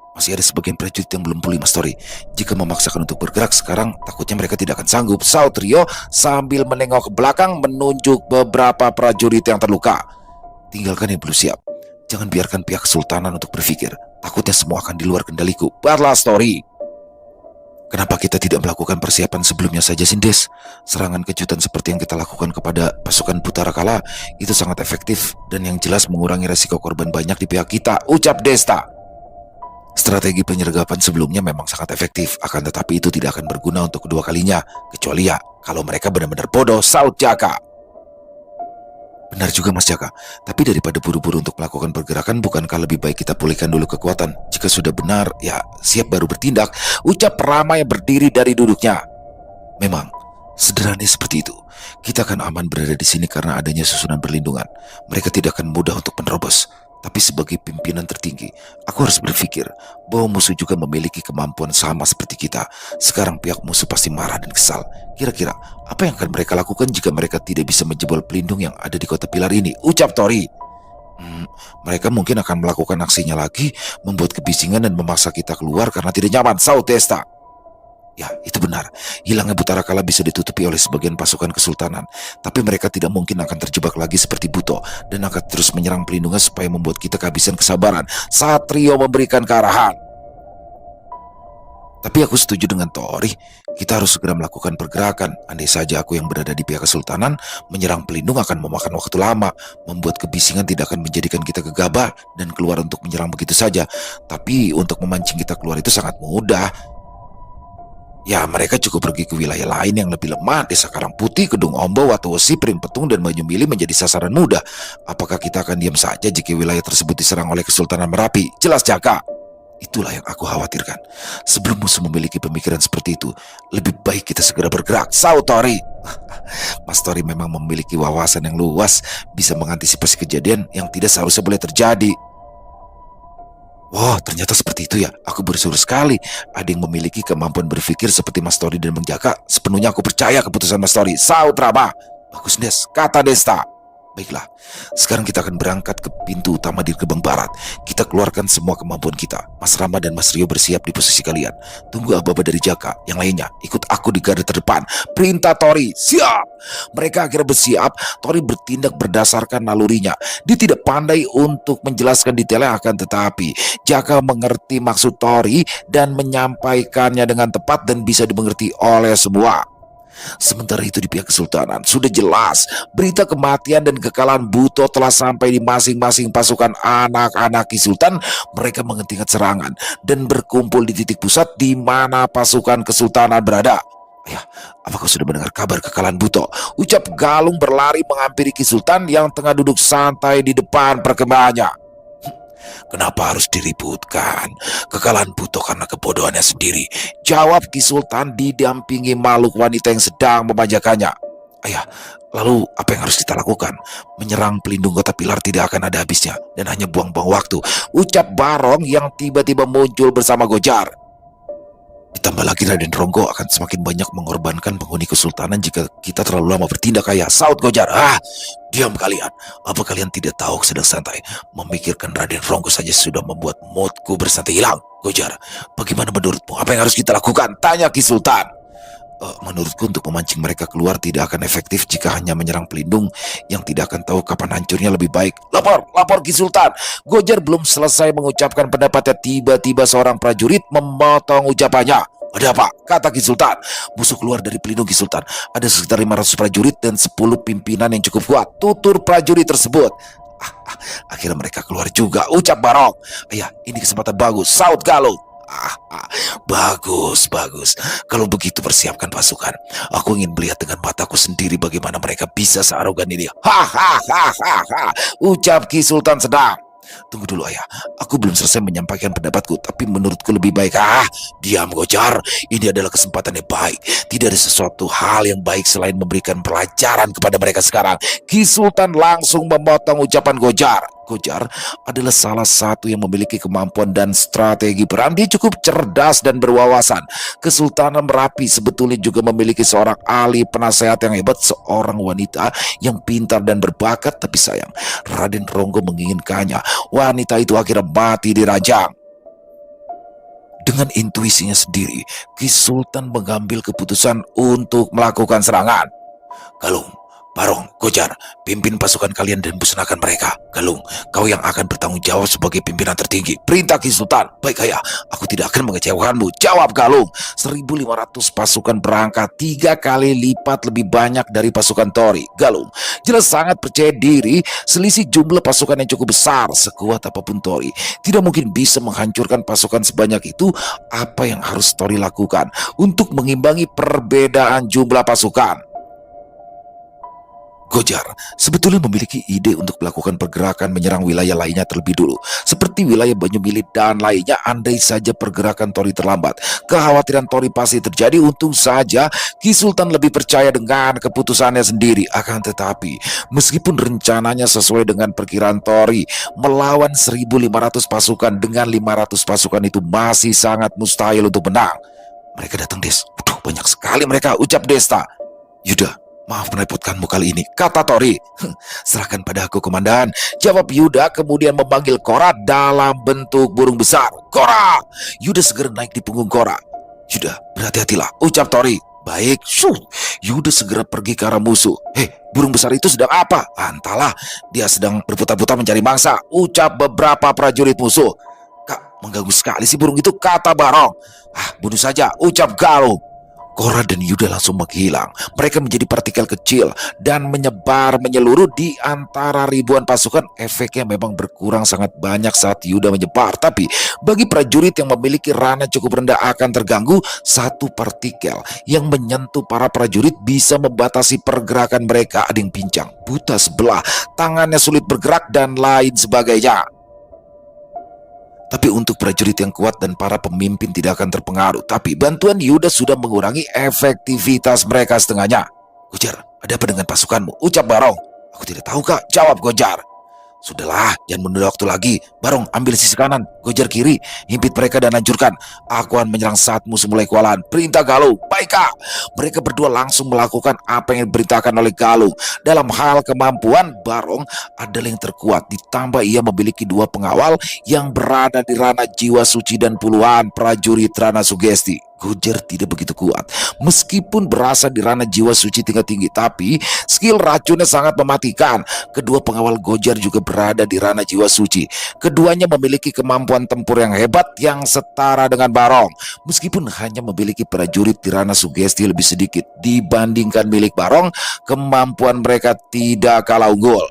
Masih ada sebagian prajurit yang belum pulih, Mas Tori. Jika memaksakan untuk bergerak sekarang, takutnya mereka tidak akan sanggup, saut Rio sambil menengok ke belakang menunjuk beberapa prajurit yang terluka. Tinggalkan yang belum siap. Jangan biarkan pihak kesultanan untuk berpikir. Takutnya semua akan di luar kendaliku, balas Tori. Kenapa kita tidak melakukan persiapan sebelumnya saja, Sindes? Serangan kejutan seperti yang kita lakukan kepada pasukan Butara Kala itu sangat efektif dan yang jelas mengurangi resiko korban banyak di pihak kita, ucap Desta. Strategi penyergapan sebelumnya memang sangat efektif, akan tetapi itu tidak akan berguna untuk kedua kalinya, kecuali ya kalau mereka benar-benar bodoh, saut Jaka. Benar juga, Mas Jaka, tapi daripada buru-buru untuk melakukan pergerakan, bukankah lebih baik kita pulihkan dulu kekuatan? Jika sudah benar, ya siap baru bertindak, ucap Rama yang berdiri dari duduknya. Memang sederhana seperti itu. Kita akan aman berada di sini karena adanya susunan perlindungan. Mereka tidak akan mudah untuk menerobos. Tapi sebagai pimpinan tertinggi, aku harus berpikir bahwa musuh juga memiliki kemampuan sama seperti kita. Sekarang pihak musuh pasti marah dan kesal. Kira-kira apa yang akan mereka lakukan jika mereka tidak bisa menjebol pelindung yang ada di kota pilar ini? Ucap Tori. Mereka mungkin akan melakukan aksinya lagi, membuat kebisingan dan memaksa kita keluar karena tidak nyaman, saut Desta. Ya, itu benar. Hilangnya Butara Kala bisa ditutupi oleh sebagian pasukan kesultanan. Tapi mereka tidak mungkin akan terjebak lagi seperti Buto dan akan terus menyerang pelindungnya supaya membuat kita kehabisan kesabaran saat trio memberikan kearahan. Tapi aku setuju dengan Tori, kita harus segera melakukan pergerakan. Andai saja aku yang berada di pihak kesultanan, menyerang pelindung akan memakan waktu lama, membuat kebisingan tidak akan menjadikan kita gegabah dan keluar untuk menyerang begitu saja. Tapi untuk memancing kita keluar itu sangat mudah. Ya, mereka cukup pergi ke wilayah lain yang lebih lemah, Desa Karangputih, Kedung Ombo, Watuwesi, Pring Petung, dan Banyu Mili menjadi sasaran mudah. Apakah kita akan diam saja jika wilayah tersebut diserang oleh Kesultanan Merapi? Jelas, Jaka. Itulah yang aku khawatirkan. Sebelum musuh memiliki pemikiran seperti itu, lebih baik kita segera bergerak. Saut Tori. Mas Tori memang memiliki wawasan yang luas, bisa mengantisipasi kejadian yang tidak seharusnya boleh terjadi. Wah, ternyata seperti itu ya. Aku bersyukur sekali ada yang memiliki kemampuan berpikir seperti Mas Tori dan Bang Jaka. Sepenuhnya aku percaya keputusan Mas Tori. Saut Rama. Bagus, Des, kata Desta. Baiklah, sekarang kita akan berangkat ke pintu utama di gerbang barat. Kita keluarkan semua kemampuan kita. Mas Rama dan Mas Rio bersiap di posisi kalian. Tunggu aba-aba dari Jaka. Yang lainnya, ikut aku di garda terdepan. Perintah Tori, siap! Mereka akhirnya bersiap. Tori bertindak berdasarkan nalurinya. Dia tidak pandai untuk menjelaskan detailnya, akan tetapi Jaka mengerti maksud Tori dan menyampaikannya dengan tepat dan bisa dimengerti oleh semua. Sementara itu di pihak kesultanan sudah jelas berita kematian dan kekalahan Buto telah sampai di masing-masing pasukan anak-anak Ki Sultan. Mereka menghentikan serangan dan berkumpul di titik pusat di mana pasukan kesultanan berada. Ya, apakah sudah mendengar kabar kekalahan Buto? Ucap Galung berlari menghampiri Ki Sultan yang tengah duduk santai di depan perkemahannya. Kenapa harus diributkan? Kekalahan Buto karena kebodohannya sendiri, jawab Ki Sultan didampingi makhluk wanita yang sedang memanjakannya. Ayah, lalu apa yang harus kita lakukan? Menyerang pelindung kota Pilar tidak akan ada habisnya dan hanya buang-buang waktu, ucap Barong yang tiba-tiba muncul bersama Gojar. Ditambah lagi Raden Ronggo akan semakin banyak mengorbankan penghuni kesultanan jika kita terlalu lama bertindak, ayah, saut Gojar. Diam kalian. Apa kalian tidak tahu sedang santai? Memikirkan Raden Ronggo saja sudah membuat moodku bersantai hilang. Gojar, bagaimana menurutmu? Apa yang harus kita lakukan? Tanya Ki Sultan. Menurutku untuk memancing mereka keluar tidak akan efektif jika hanya menyerang pelindung yang tidak akan tahu kapan hancurnya. Lebih baik lapor Ki Sultan. Gojar belum selesai mengucapkan pendapatnya, tiba-tiba seorang prajurit memotong ucapannya. Ada apa? Kata Ki Sultan. Musuh keluar dari pelindung Ki Sultan. Ada sekitar 500 prajurit dan 10 pimpinan yang cukup kuat, tutur prajurit tersebut. Akhirnya mereka keluar juga, ucap Barong. Ayah, ini kesempatan bagus, saut Galung. Bagus. Kalau begitu persiapkan pasukan. Aku ingin melihat dengan mataku sendiri bagaimana mereka bisa searogan ini. Ucap Ki Sultan sedang. Tunggu dulu, ayah. Aku belum selesai menyampaikan pendapatku, tapi menurutku lebih baik. Diam Gojar. Ini adalah kesempatan yang baik. Tidak ada sesuatu hal yang baik selain memberikan pelajaran kepada mereka sekarang. Ki Sultan langsung memotong ucapan Gojar. Gojar adalah salah satu yang memiliki kemampuan dan strategi perang. Dia cukup cerdas dan berwawasan. Kesultanan Merapi sebetulnya juga memiliki seorang ahli penasehat yang hebat, seorang wanita yang pintar dan berbakat. Tapi sayang, Raden Ronggo menginginkannya. Wanita itu akhirnya mati di ranjang. Dengan intuisinya sendiri, Ki Sultan mengambil keputusan untuk melakukan serangan. Galung, Barong, Gojar, pimpin pasukan kalian dan musnahkan mereka. Galung, kau yang akan bertanggung jawab sebagai pimpinan tertinggi. Perintah Ki Sultan. Baik, ayah, aku tidak akan mengecewakanmu, jawab Galung. 1.500 pasukan berangkat, 3 kali lipat lebih banyak dari pasukan Tori. Galung jelas sangat percaya diri. Selisih jumlah pasukan yang cukup besar. Sekuat apapun Tori tidak mungkin bisa menghancurkan pasukan sebanyak itu. Apa yang harus Tori lakukan untuk mengimbangi perbedaan jumlah pasukan? Gojar sebetulnya memiliki ide untuk melakukan pergerakan menyerang wilayah lainnya terlebih dulu, seperti wilayah Banyu Mili dan lainnya. Andai saja pergerakan Tori terlambat, kekhawatiran Tori pasti terjadi. Untung saja Ki Sultan lebih percaya dengan keputusannya sendiri. Akan tetapi, meskipun rencananya sesuai dengan perkiraan Tori, melawan 1.500 pasukan dengan 500 pasukan itu masih sangat mustahil untuk menang. Mereka datang, Des. Banyak sekali mereka, ucap Desta. Yuda, Maaf merepotkanmu kali ini, kata Tori. Serahkan padaku, komandan, jawab Yuda kemudian memanggil Korra dalam bentuk burung besar. Korra! Yuda segera naik di punggung Korra. Yuda, berhati-hatilah, ucap Tori. Baik, Yuda segera pergi ke arah musuh. Burung besar itu sedang apa? Entahlah, dia sedang berputar-putar mencari mangsa, ucap beberapa prajurit musuh. Kak, mengganggu sekali si burung itu, kata Barong. Bunuh saja, ucap Galung. Korra dan Yuda langsung menghilang. Mereka menjadi partikel kecil dan menyebar menyeluruh di antara ribuan pasukan. Efeknya memang berkurang sangat banyak saat Yuda menyebar. Tapi bagi prajurit yang memiliki ranah cukup rendah akan terganggu. Satu partikel yang menyentuh para prajurit bisa membatasi pergerakan mereka. Ada yang pincang, buta sebelah, tangannya sulit bergerak, dan lain sebagainya. Tapi untuk prajurit yang kuat dan para pemimpin tidak akan terpengaruh. Tapi bantuan Yuda sudah mengurangi efektivitas mereka setengahnya. Gojar, ada apa dengan pasukanmu? Ucap Barong. Aku tidak tahu, Kak, jawab Gojar. Sudahlah, jangan menunda waktu lagi. Barong, ambil sisi kanan, Gojar kiri, himpit mereka dan hancurkan. Aku akan menyerang saat musuh mulai kewalahan. Perintah Galung. Baik, Kak. Mereka berdua langsung melakukan apa yang diperintahkan oleh Galung. Dalam hal kemampuan, Barong adalah yang terkuat. Ditambah ia memiliki 2 pengawal yang berada di ranah jiwa suci dan puluhan prajurit ranah sugesti. Gojar tidak begitu kuat. Meskipun berasal di ranah jiwa suci tingkat tinggi, tapi skill racunnya sangat mematikan. Kedua pengawal Gojar juga berada di ranah jiwa suci. Keduanya memiliki kemampuan tempur yang hebat yang setara dengan Barong. Meskipun hanya memiliki prajurit di ranah sugesti lebih sedikit dibandingkan milik Barong, kemampuan mereka tidak kalah unggul.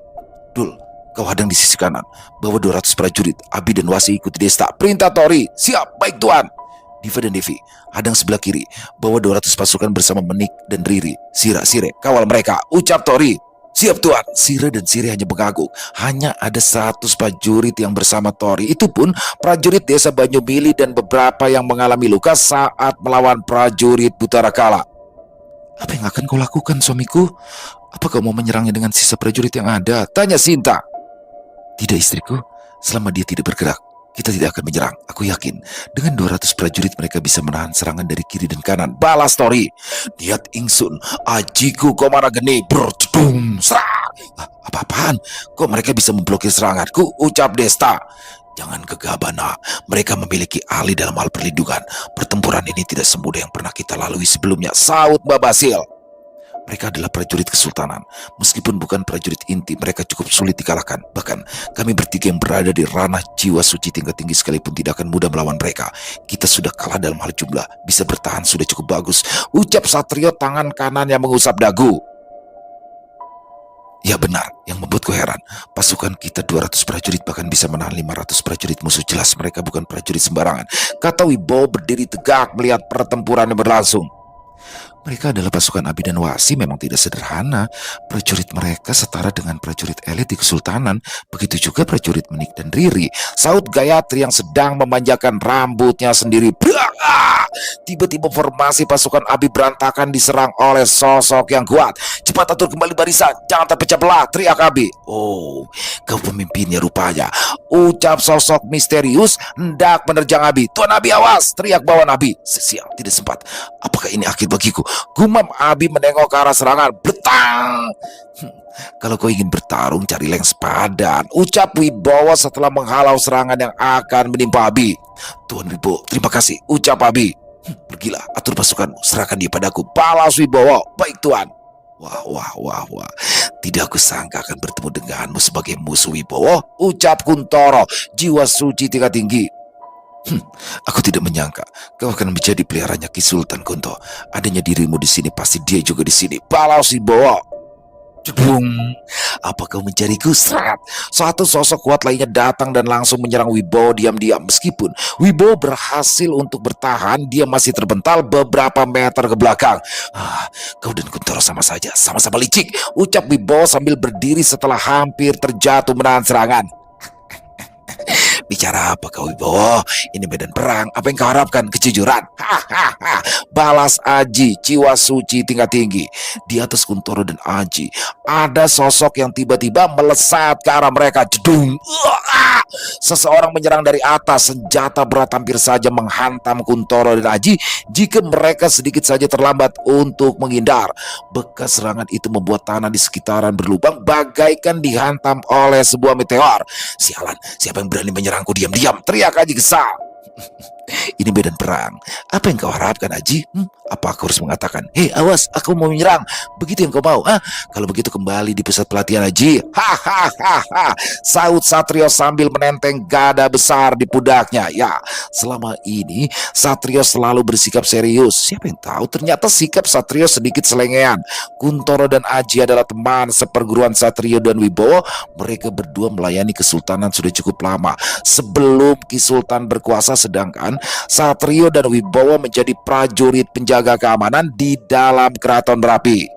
Dul, kau hadang di sisi kanan. Bawa 200 prajurit. Abi dan Wasi ikuti Desta. Perintah Tori. Siap, baik Tuan. Diva dan Devi hadang sebelah kiri. Bawa 200 pasukan bersama Menik dan Riri. Sira, Sire, kawal mereka, ucap Tori. Siap Tuan. Sira dan Sire hanya mengangguk. Hanya ada 100 prajurit yang bersama Tori. Itu pun prajurit desa Banyumili dan beberapa yang mengalami luka saat melawan prajurit Butarakala. Apa yang akan kau lakukan, suamiku? Apa kau mau menyerangnya dengan sisa prajurit yang ada? Tanya Sinta. Tidak, istriku. Selama dia tidak bergerak, kita tidak akan menyerang. Aku yakin dengan 200 prajurit mereka bisa menahan serangan dari kiri dan kanan. Balas Tori. Niat ingsun, ajiku komara geni, berdum, serang. Apa-apaan? Kok mereka bisa memblokir seranganku? Ucap Desta. Jangan gegabah, nak. Mereka memiliki ahli dalam hal perlindungan. Pertempuran ini tidak semudah yang pernah kita lalui sebelumnya, saut Mbak Basil. Mereka adalah prajurit kesultanan. Meskipun bukan prajurit inti, mereka cukup sulit dikalahkan. Bahkan kami bertiga yang berada di ranah jiwa suci tingkat tinggi sekalipun tidak akan mudah melawan mereka. Kita sudah kalah dalam hal jumlah, bisa bertahan sudah cukup bagus, ucap Satrio tangan kanan yang mengusap dagu. Ya benar, yang membuatku heran, pasukan kita 200 prajurit bahkan bisa menahan 500 prajurit musuh. Jelas mereka bukan prajurit sembarangan, kata Wibowo berdiri tegak melihat pertempuran yang berlangsung. Mereka adalah pasukan Abi dan Wasi, memang tidak sederhana. Prajurit mereka setara dengan prajurit elit di Kesultanan. Begitu juga prajurit Menik dan Riri, saut Gayatri yang sedang memanjakan rambutnya sendiri. Tiba-tiba formasi pasukan Abi berantakan diserang oleh sosok yang kuat. Cepat atur kembali barisan, jangan terpecah belah, teriak Abi. Oh, kau pemimpinnya rupanya, ucap sosok misterius hendak menerjang Abi. Tuan Abi, awas, teriak bawahan Abi. Sial, tidak sempat. Apakah ini akhir bagiku? Gumam Abi menengok ke arah serangan. Bletang. Kalau kau ingin bertarung, carilah yang sepadan, ucap Wibowo setelah menghalau serangan yang akan menimpa Abi. Tuan Wibowo, terima kasih, ucap Abi. Pergilah, atur pasukanmu, serahkan dia padaku, balas Wibowo. Baik Tuan. Wah. Tidak aku sangka akan bertemu denganmu sebagai musuh Wibowo, ucap Kuntoro, jiwa suci tingkat tinggi. Aku tidak menyangka kau akan menjadi peliharanya Ki Sultan Kunto. Adanya dirimu di sini, pasti dia juga di sini, balas Wibowo. Cebung. Apa kau mencariku? Serat. Satu sosok kuat lainnya datang dan langsung menyerang Wibowo diam-diam. Meskipun Wibowo berhasil untuk bertahan, dia masih terbental beberapa meter ke belakang. Kau dan Kuntoro sama saja, sama-sama licik, ucap Wibowo sambil berdiri setelah hampir terjatuh menahan serangan. Bicara apa kau Wibowo? Ini medan perang, apa yang kau harapkan? Kejujuran? Hahaha. Balas Aji, jiwa suci tingkat tinggi. Di atas Kuntoro dan Aji, ada sosok yang tiba-tiba melesat ke arah mereka. Jedung. Uah! Seseorang menyerang dari atas, senjata berat hampir saja menghantam Kuntoro dan Aji jika mereka sedikit saja terlambat untuk menghindar. Bekas serangan itu membuat tanah di sekitaran berlubang bagaikan dihantam oleh sebuah meteor. Sialan, siapa yang berani menyerangku diam-diam? Teriak Aji kesal. Ini medan perang. Apa yang kau harapkan, Aji? Apa aku harus mengatakan, hei awas, aku mau menyerang? Begitu yang kau mau? Kalau begitu kembali di pusat pelatihan, Aji. Hahaha. Saut Satrio sambil menenteng gada besar di pundaknya. Ya, selama ini Satrio selalu bersikap serius. Siapa yang tahu ternyata sikap Satrio sedikit selengean. Kuntoro dan Aji adalah teman seperguruan Satrio dan Wibowo. Mereka berdua melayani kesultanan sudah cukup lama sebelum Ki Sultan berkuasa, sedangkan Satrio dan Wibowo menjadi prajurit penjaga keamanan di dalam keraton Merapi.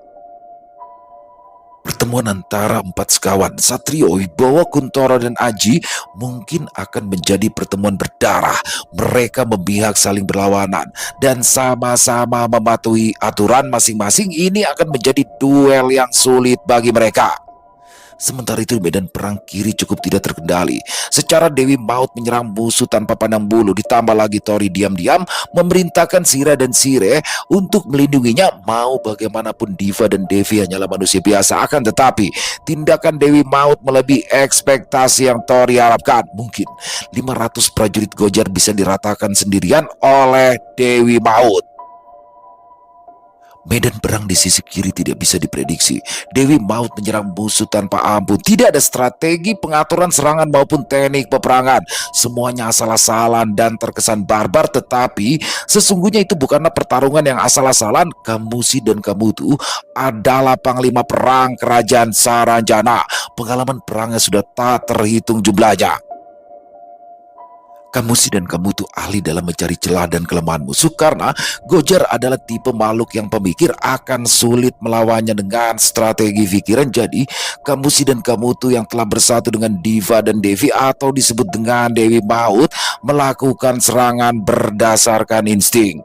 Pertemuan antara empat sekawan Satrio, Wibowo, Kuntoro, dan Aji mungkin akan menjadi pertemuan berdarah. Mereka memihak saling berlawanan dan sama-sama mematuhi aturan masing-masing. Ini akan menjadi duel yang sulit bagi mereka. Sementara itu medan perang kiri cukup tidak terkendali. Secara Dewi Maut menyerang musuh tanpa pandang bulu, ditambah lagi Tori diam-diam memerintahkan Sira dan Sire untuk melindunginya. Mau bagaimanapun Diva dan Devi hanyalah manusia biasa, akan tetapi tindakan Dewi Maut melebihi ekspektasi yang Tori harapkan. Mungkin 500 prajurit Gojar bisa diratakan sendirian oleh Dewi Maut. Medan perang di sisi kiri tidak bisa diprediksi. Dewi Maut menyerang musuh tanpa ampun. Tidak ada strategi pengaturan serangan maupun teknik peperangan. Semuanya asal-asalan dan terkesan barbar, tetapi sesungguhnya itu bukanlah pertarungan yang asal-asalan. Kamusi dan Kamutu adalah panglima perang kerajaan Saranjana. Pengalaman perangnya sudah tak terhitung jumlahnya. Kamusi dan Kamutu ahli dalam mencari celah dan kelemahan musuh, karena Gojar adalah tipe makhluk yang pemikir, akan sulit melawannya dengan strategi pikiran. Jadi Kamusi dan Kamutu yang telah bersatu dengan Diva dan Devi atau disebut dengan Dewi Maut melakukan serangan berdasarkan insting.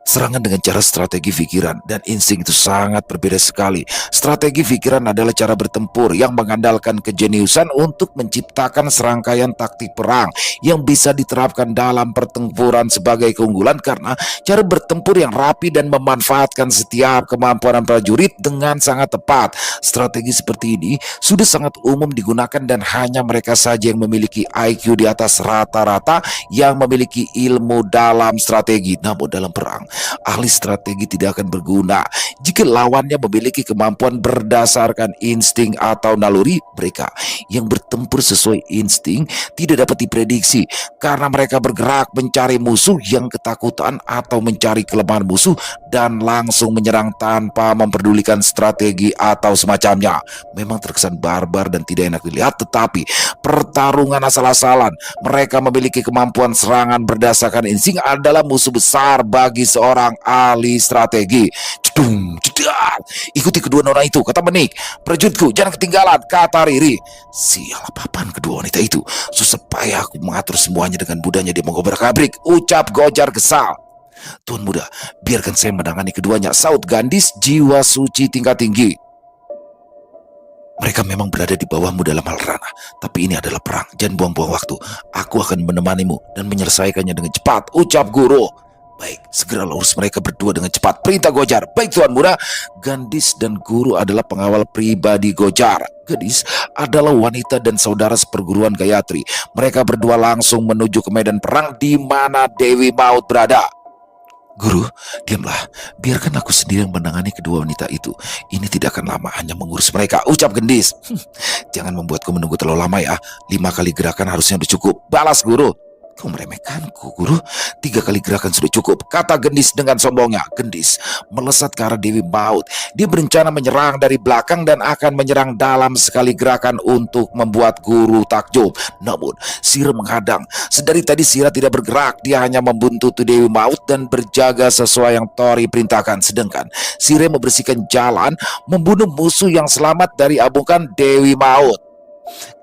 Serangan dengan cara strategi pikiran dan insting itu sangat berbeda sekali. Strategi pikiran adalah cara bertempur yang mengandalkan kejeniusan untuk menciptakan serangkaian taktik perang yang bisa diterapkan dalam pertempuran sebagai keunggulan, karena cara bertempur yang rapi dan memanfaatkan setiap kemampuan prajurit dengan sangat tepat. Strategi seperti ini sudah sangat umum digunakan dan hanya mereka saja yang memiliki IQ di atas rata-rata yang memiliki ilmu dalam strategi. Namun dalam perang, ahli strategi tidak akan berguna jika lawannya memiliki kemampuan berdasarkan insting atau naluri. Mereka yang bertempur sesuai insting tidak dapat diprediksi, karena mereka bergerak mencari musuh yang ketakutan atau mencari kelemahan musuh dan langsung menyerang tanpa memperdulikan strategi atau semacamnya. Memang terkesan barbar dan tidak enak dilihat, tetapi pertarungan asal-asalan. Mereka memiliki kemampuan serangan berdasarkan insting adalah musuh besar bagi seorang ahli strategi. Cedung, cedar. Ikuti kedua nona itu, kata Menik. Prajuritku, jangan ketinggalan, kata Riri. Sial, apa-apaan kedua wanita itu? Susah payah aku mengatur semuanya dengan mudahnya dia mengobrak-abrik, ucap Gojar kesal. Tuan muda, biarkan saya menangani keduanya, saut Gandis, jiwa suci tingkat tinggi. Mereka memang berada di bawahmu dalam hal ranah, tapi ini adalah perang. Jangan buang-buang waktu. Aku akan menemanimu dan menyelesaikannya dengan cepat, ucap guru. Baik, segera urus mereka berdua dengan cepat, perintah Gojar. Baik tuan muda. Gandis dan guru adalah pengawal pribadi Gojar. Gadis adalah wanita dan saudara seperguruan Gayatri. Mereka berdua langsung menuju ke medan perang di mana Dewi Maut berada. Guru, diamlah. Biarkan aku sendiri yang menangani kedua wanita itu. Ini tidak akan lama, hanya mengurus mereka, ucap Gendis. Jangan membuatku menunggu terlalu lama ya. 5 kali gerakan harusnya sudah cukup, balas guru. Kau meremehkanku, guru. 3 kali gerakan sudah cukup, kata Gendis dengan sombongnya. Gendis melesat ke arah Dewi Maut. Dia berencana menyerang dari belakang dan akan menyerang dalam sekali gerakan untuk membuat guru takjub. Namun Sira menghadang. Sedari tadi Sira tidak bergerak. Dia hanya membuntuti Dewi Maut dan berjaga sesuai yang Tori perintahkan. Sedangkan Sira membersihkan jalan, membunuh musuh yang selamat dari amukan Dewi Maut.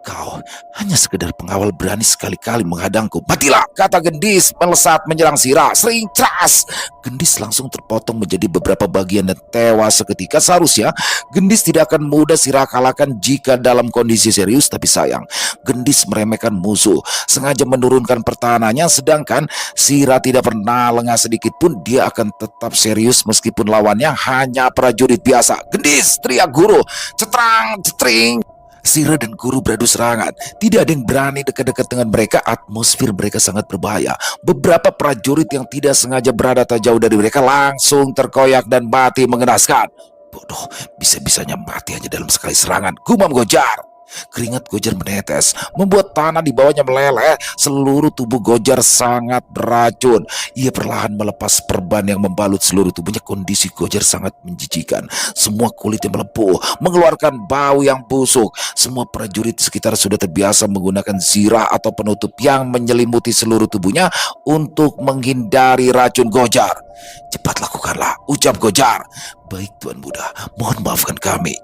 Kau hanya sekedar pengawal berani sekali-kali menghadangku. Matilah, kata Gendis melesat menyerang Sira. Sering ceras. Gendis langsung terpotong menjadi beberapa bagian dan tewas seketika. Seharusnya Gendis tidak akan mudah Sira kalahkan jika dalam kondisi serius, tapi sayang Gendis meremehkan musuh, sengaja menurunkan pertahanannya, sedangkan Sira tidak pernah lengah sedikit pun. Dia akan tetap serius meskipun lawannya hanya prajurit biasa. Gendis, teriak guru. Cetrang, cetring. Sira dan guru beradu serangan. Tidak ada yang berani dekat-dekat dengan mereka. Atmosfer mereka sangat berbahaya. Beberapa prajurit yang tidak sengaja berada tak jauh dari mereka langsung terkoyak dan mati mengenaskan. Bodoh, bisa-bisanya mati hanya dalam sekali serangan, gumam Gojar. Keringat Gojar menetes, membuat tanah di bawahnya meleleh. Seluruh tubuh Gojar sangat beracun. Ia perlahan melepas perban yang membalut seluruh tubuhnya. Kondisi Gojar sangat menjijikan. Semua kulitnya melepuh, mengeluarkan bau yang busuk. Semua prajurit sekitar sudah terbiasa menggunakan zirah atau penutup yang menyelimuti seluruh tubuhnya untuk menghindari racun Gojar. Cepat lakukanlah, ucap Gojar. Baik Tuan Muda, mohon maafkan kami.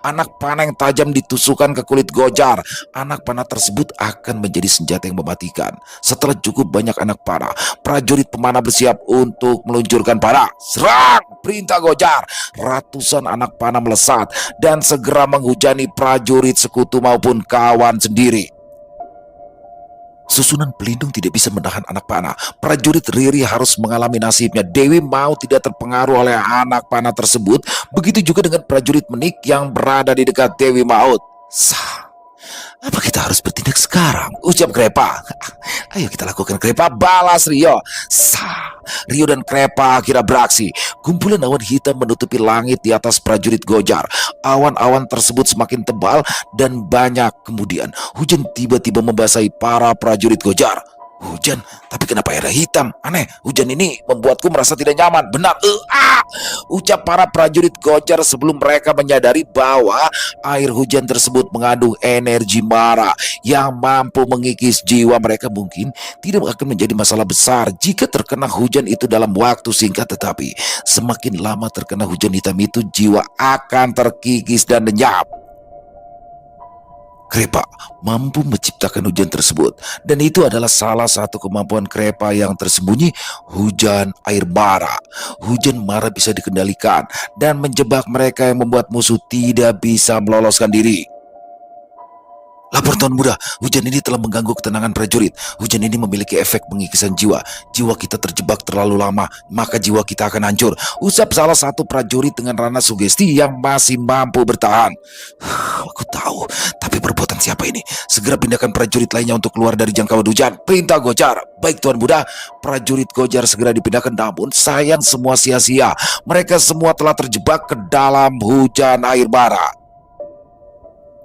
Anak panah yang tajam ditusukkan ke kulit Gojar. Anak panah tersebut akan menjadi senjata yang mematikan. Setelah cukup banyak anak panah, prajurit pemanah bersiap untuk meluncurkan panah. Serang! Perintah Gojar. Ratusan anak panah melesat dan segera menghujani prajurit sekutu maupun kawan sendiri. Susunan pelindung tidak bisa menahan anak panah. Prajurit Riri harus mengalami nasibnya. Dewi Mau tidak terpengaruh oleh anak panah tersebut. Begitu juga dengan prajurit Menik yang berada di dekat Dewi Maut. Sah, apa kita harus bertindak sekarang? Ucap Krepa. Ayo kita lakukan, Krepa, balas Rio. Sah. Rio dan Krepa akhirnya beraksi. Kumpulan awan hitam menutupi langit di atas prajurit Gojar. Awan-awan tersebut semakin tebal dan banyak. Kemudian hujan tiba-tiba membasahi para prajurit Gojar. Hujan, tapi kenapa airnya hitam? Aneh, hujan ini membuatku merasa tidak nyaman. Benar, ucap para prajurit Gojar sebelum mereka menyadari bahwa air hujan tersebut mengandung energi mara yang mampu mengikis jiwa mereka. Mungkin tidak akan menjadi masalah besar jika terkena hujan itu dalam waktu singkat, tetapi semakin lama terkena hujan hitam itu, jiwa akan terkikis dan lenyap. Krepa mampu menciptakan hujan tersebut, dan itu adalah salah satu kemampuan Krepa yang tersembunyi, hujan air mara. Hujan mara bisa dikendalikan dan menjebak mereka yang membuat musuh tidak bisa meloloskan diri. Lapor Tuan Muda, hujan ini telah mengganggu ketenangan prajurit. Hujan ini memiliki efek pengikisan jiwa. Jiwa kita terjebak terlalu lama, maka jiwa kita akan hancur, ucap salah satu prajurit dengan rana sugesti yang masih mampu bertahan. Aku tahu, tapi perbuatan siapa ini? Segera pindahkan prajurit lainnya untuk keluar dari jangkauan hujan, perintah Gojar. Baik Tuan Muda. Prajurit Gojar segera dipindahkan, namun sayang semua sia-sia. Mereka semua telah terjebak ke dalam hujan air mara.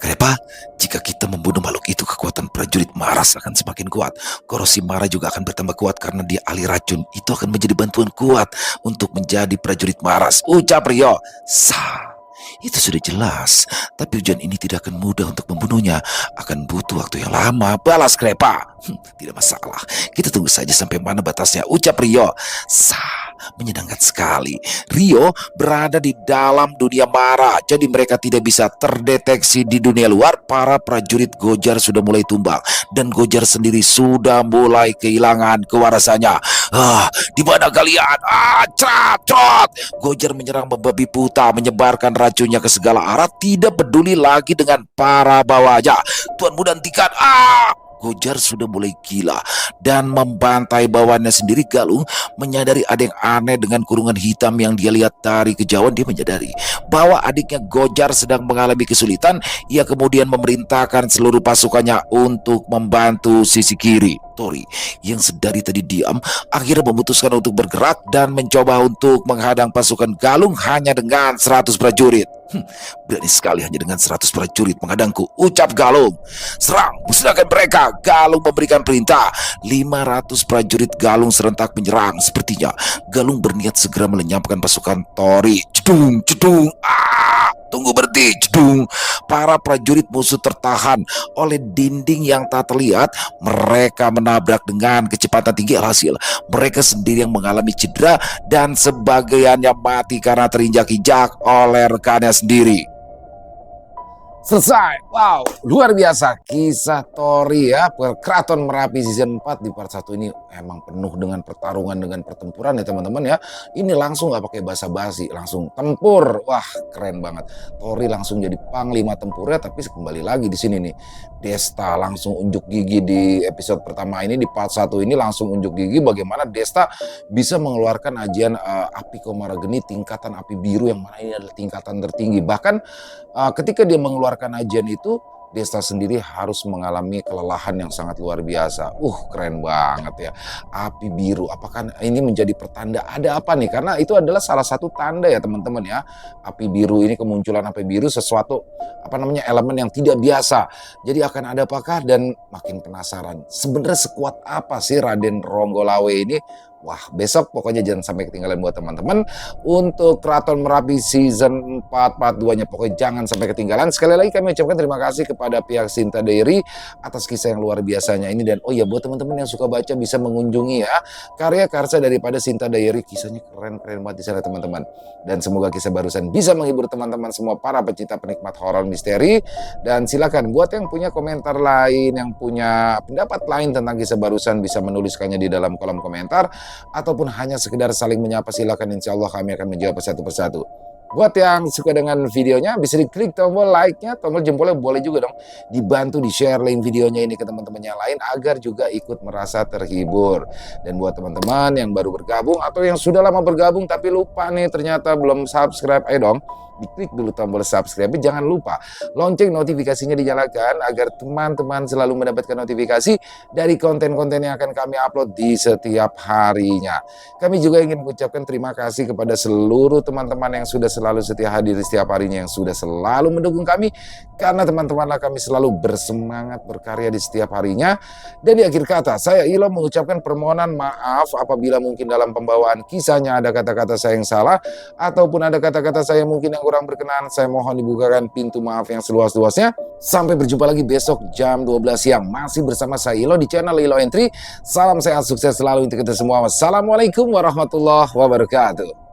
Krepa, jika kita membunuh makhluk itu, kekuatan prajurit Maras akan semakin kuat. Korosi Mara juga akan bertambah kuat karena dia ahli racun. Itu akan menjadi bantuan kuat untuk menjadi prajurit Maras, ucap Rio. Sah, itu sudah jelas. Tapi hujan ini tidak akan mudah untuk membunuhnya. Akan butuh waktu yang lama, balas Krepa. Tidak masalah, kita tunggu saja sampai mana batasnya, ucap Rio. Sah, menyenangkan sekali. Rio berada di dalam dunia Mara, jadi mereka tidak bisa terdeteksi di dunia luar. Para prajurit Gojar sudah mulai tumbang, dan Gojar sendiri sudah mulai kehilangan kewarasannya. Di mana kalian? Trot! Gojar menyerang membabi buta, menyebarkan racunnya ke segala arah, tidak peduli lagi dengan para bawahnya. Tuan Muda, hentikan! Gojar sudah mulai gila dan membantai bawahannya sendiri. Galung menyadari ada yang aneh dengan kurungan hitam yang dia lihat dari kejauhan. Dia menyadari bahwa adiknya Gojar sedang mengalami kesulitan. Ia kemudian memerintahkan seluruh pasukannya untuk membantu sisi kiri. Tori yang sedari tadi diam akhirnya memutuskan untuk bergerak dan mencoba untuk menghadang pasukan Galung hanya dengan 100 prajurit. Berani sekali hanya dengan 100 prajurit menghadangku, ucap Galung. Serang, musnahkan mereka. Galung memberikan perintah. 500 prajurit Galung serentak menyerang. Sepertinya Galung berniat segera melenyapkan pasukan Tori. Cedung. Tunggu, berhenti. Cedung. Para prajurit musuh tertahan oleh dinding yang tak terlihat. Mereka menabrak dengan kecepatan tinggi. Alhasil mereka sendiri yang mengalami cedera dan sebagian yang mati karena terinjak-injak oleh rekannya sendiri. Selesai. Wow, luar biasa kisah Tori ya, Keraton Merapi season 4 di part 1 ini emang penuh dengan pertarungan, dengan pertempuran ya teman-teman ya. Ini langsung nggak pakai basa-basi, langsung tempur. Wah, keren banget. Tori langsung jadi panglima tempurnya, tapi kembali lagi di sini nih. Desta langsung unjuk gigi di episode pertama ini, di part 1 ini langsung unjuk gigi bagaimana Desta bisa mengeluarkan ajian api Komarageni tingkatan api biru, yang mana ini adalah tingkatan tertinggi. Bahkan ketika dia mengeluarkan ajian itu, Desta sendiri harus mengalami kelelahan yang sangat luar biasa. Keren banget ya. Api biru, apakah ini menjadi pertanda ada apa nih? Karena itu adalah salah satu tanda ya teman-teman ya. Api biru ini, kemunculan api biru sesuatu elemen yang tidak biasa. Jadi akan ada apakah, dan makin penasaran. Sebenarnya sekuat apa sih Raden Ronggolawe ini? Wah, besok pokoknya jangan sampai ketinggalan buat teman-teman. Untuk Keraton Merapi season 4 part 2-nya pokoknya jangan sampai ketinggalan. Sekali lagi kami ucapkan terima kasih kepada pihak Sinta Diary atas kisah yang luar biasanya ini. Dan oh ya, buat teman-teman yang suka baca bisa mengunjungi ya karya karsa daripada Sinta Diary. Kisahnya keren-keren banget di sana teman-teman. Dan semoga kisah barusan bisa menghibur teman-teman semua para pecinta penikmat horor misteri. Dan silakan buat yang punya komentar lain, yang punya pendapat lain tentang kisah barusan, bisa menuliskannya di dalam kolom komentar. Ataupun hanya sekedar saling menyapa, silakan, insya Allah kami akan menjawab satu persatu. Buat yang suka dengan videonya bisa diklik tombol like-nya, tombol jempolnya boleh juga dong dibantu di-share link videonya ini ke teman-teman yang lain agar juga ikut merasa terhibur. Dan buat teman-teman yang baru bergabung atau yang sudah lama bergabung tapi lupa nih ternyata belum subscribe, ayo dong diklik dulu tombol subscribe. Jangan lupa lonceng notifikasinya dinyalakan agar teman-teman selalu mendapatkan notifikasi dari konten-konten yang akan kami upload di setiap harinya. Kami juga ingin mengucapkan terima kasih kepada seluruh teman-teman yang sudah selalu setia hadir di setiap harinya, yang sudah selalu mendukung kami, karena teman-temanlah kami selalu bersemangat berkarya di setiap harinya. Dan di akhir kata, saya Ilo mengucapkan permohonan maaf apabila mungkin dalam pembawaan kisahnya ada kata-kata saya yang salah, ataupun ada kata-kata saya mungkin yang kurang berkenan. Saya mohon dibukakan pintu maaf yang seluas-luasnya. Sampai berjumpa lagi besok jam 12 siang masih bersama saya Ilo di channel Ilo Entry. Salam sehat, sukses selalu untuk kita semua. Wassalamualaikum warahmatullahi wabarakatuh.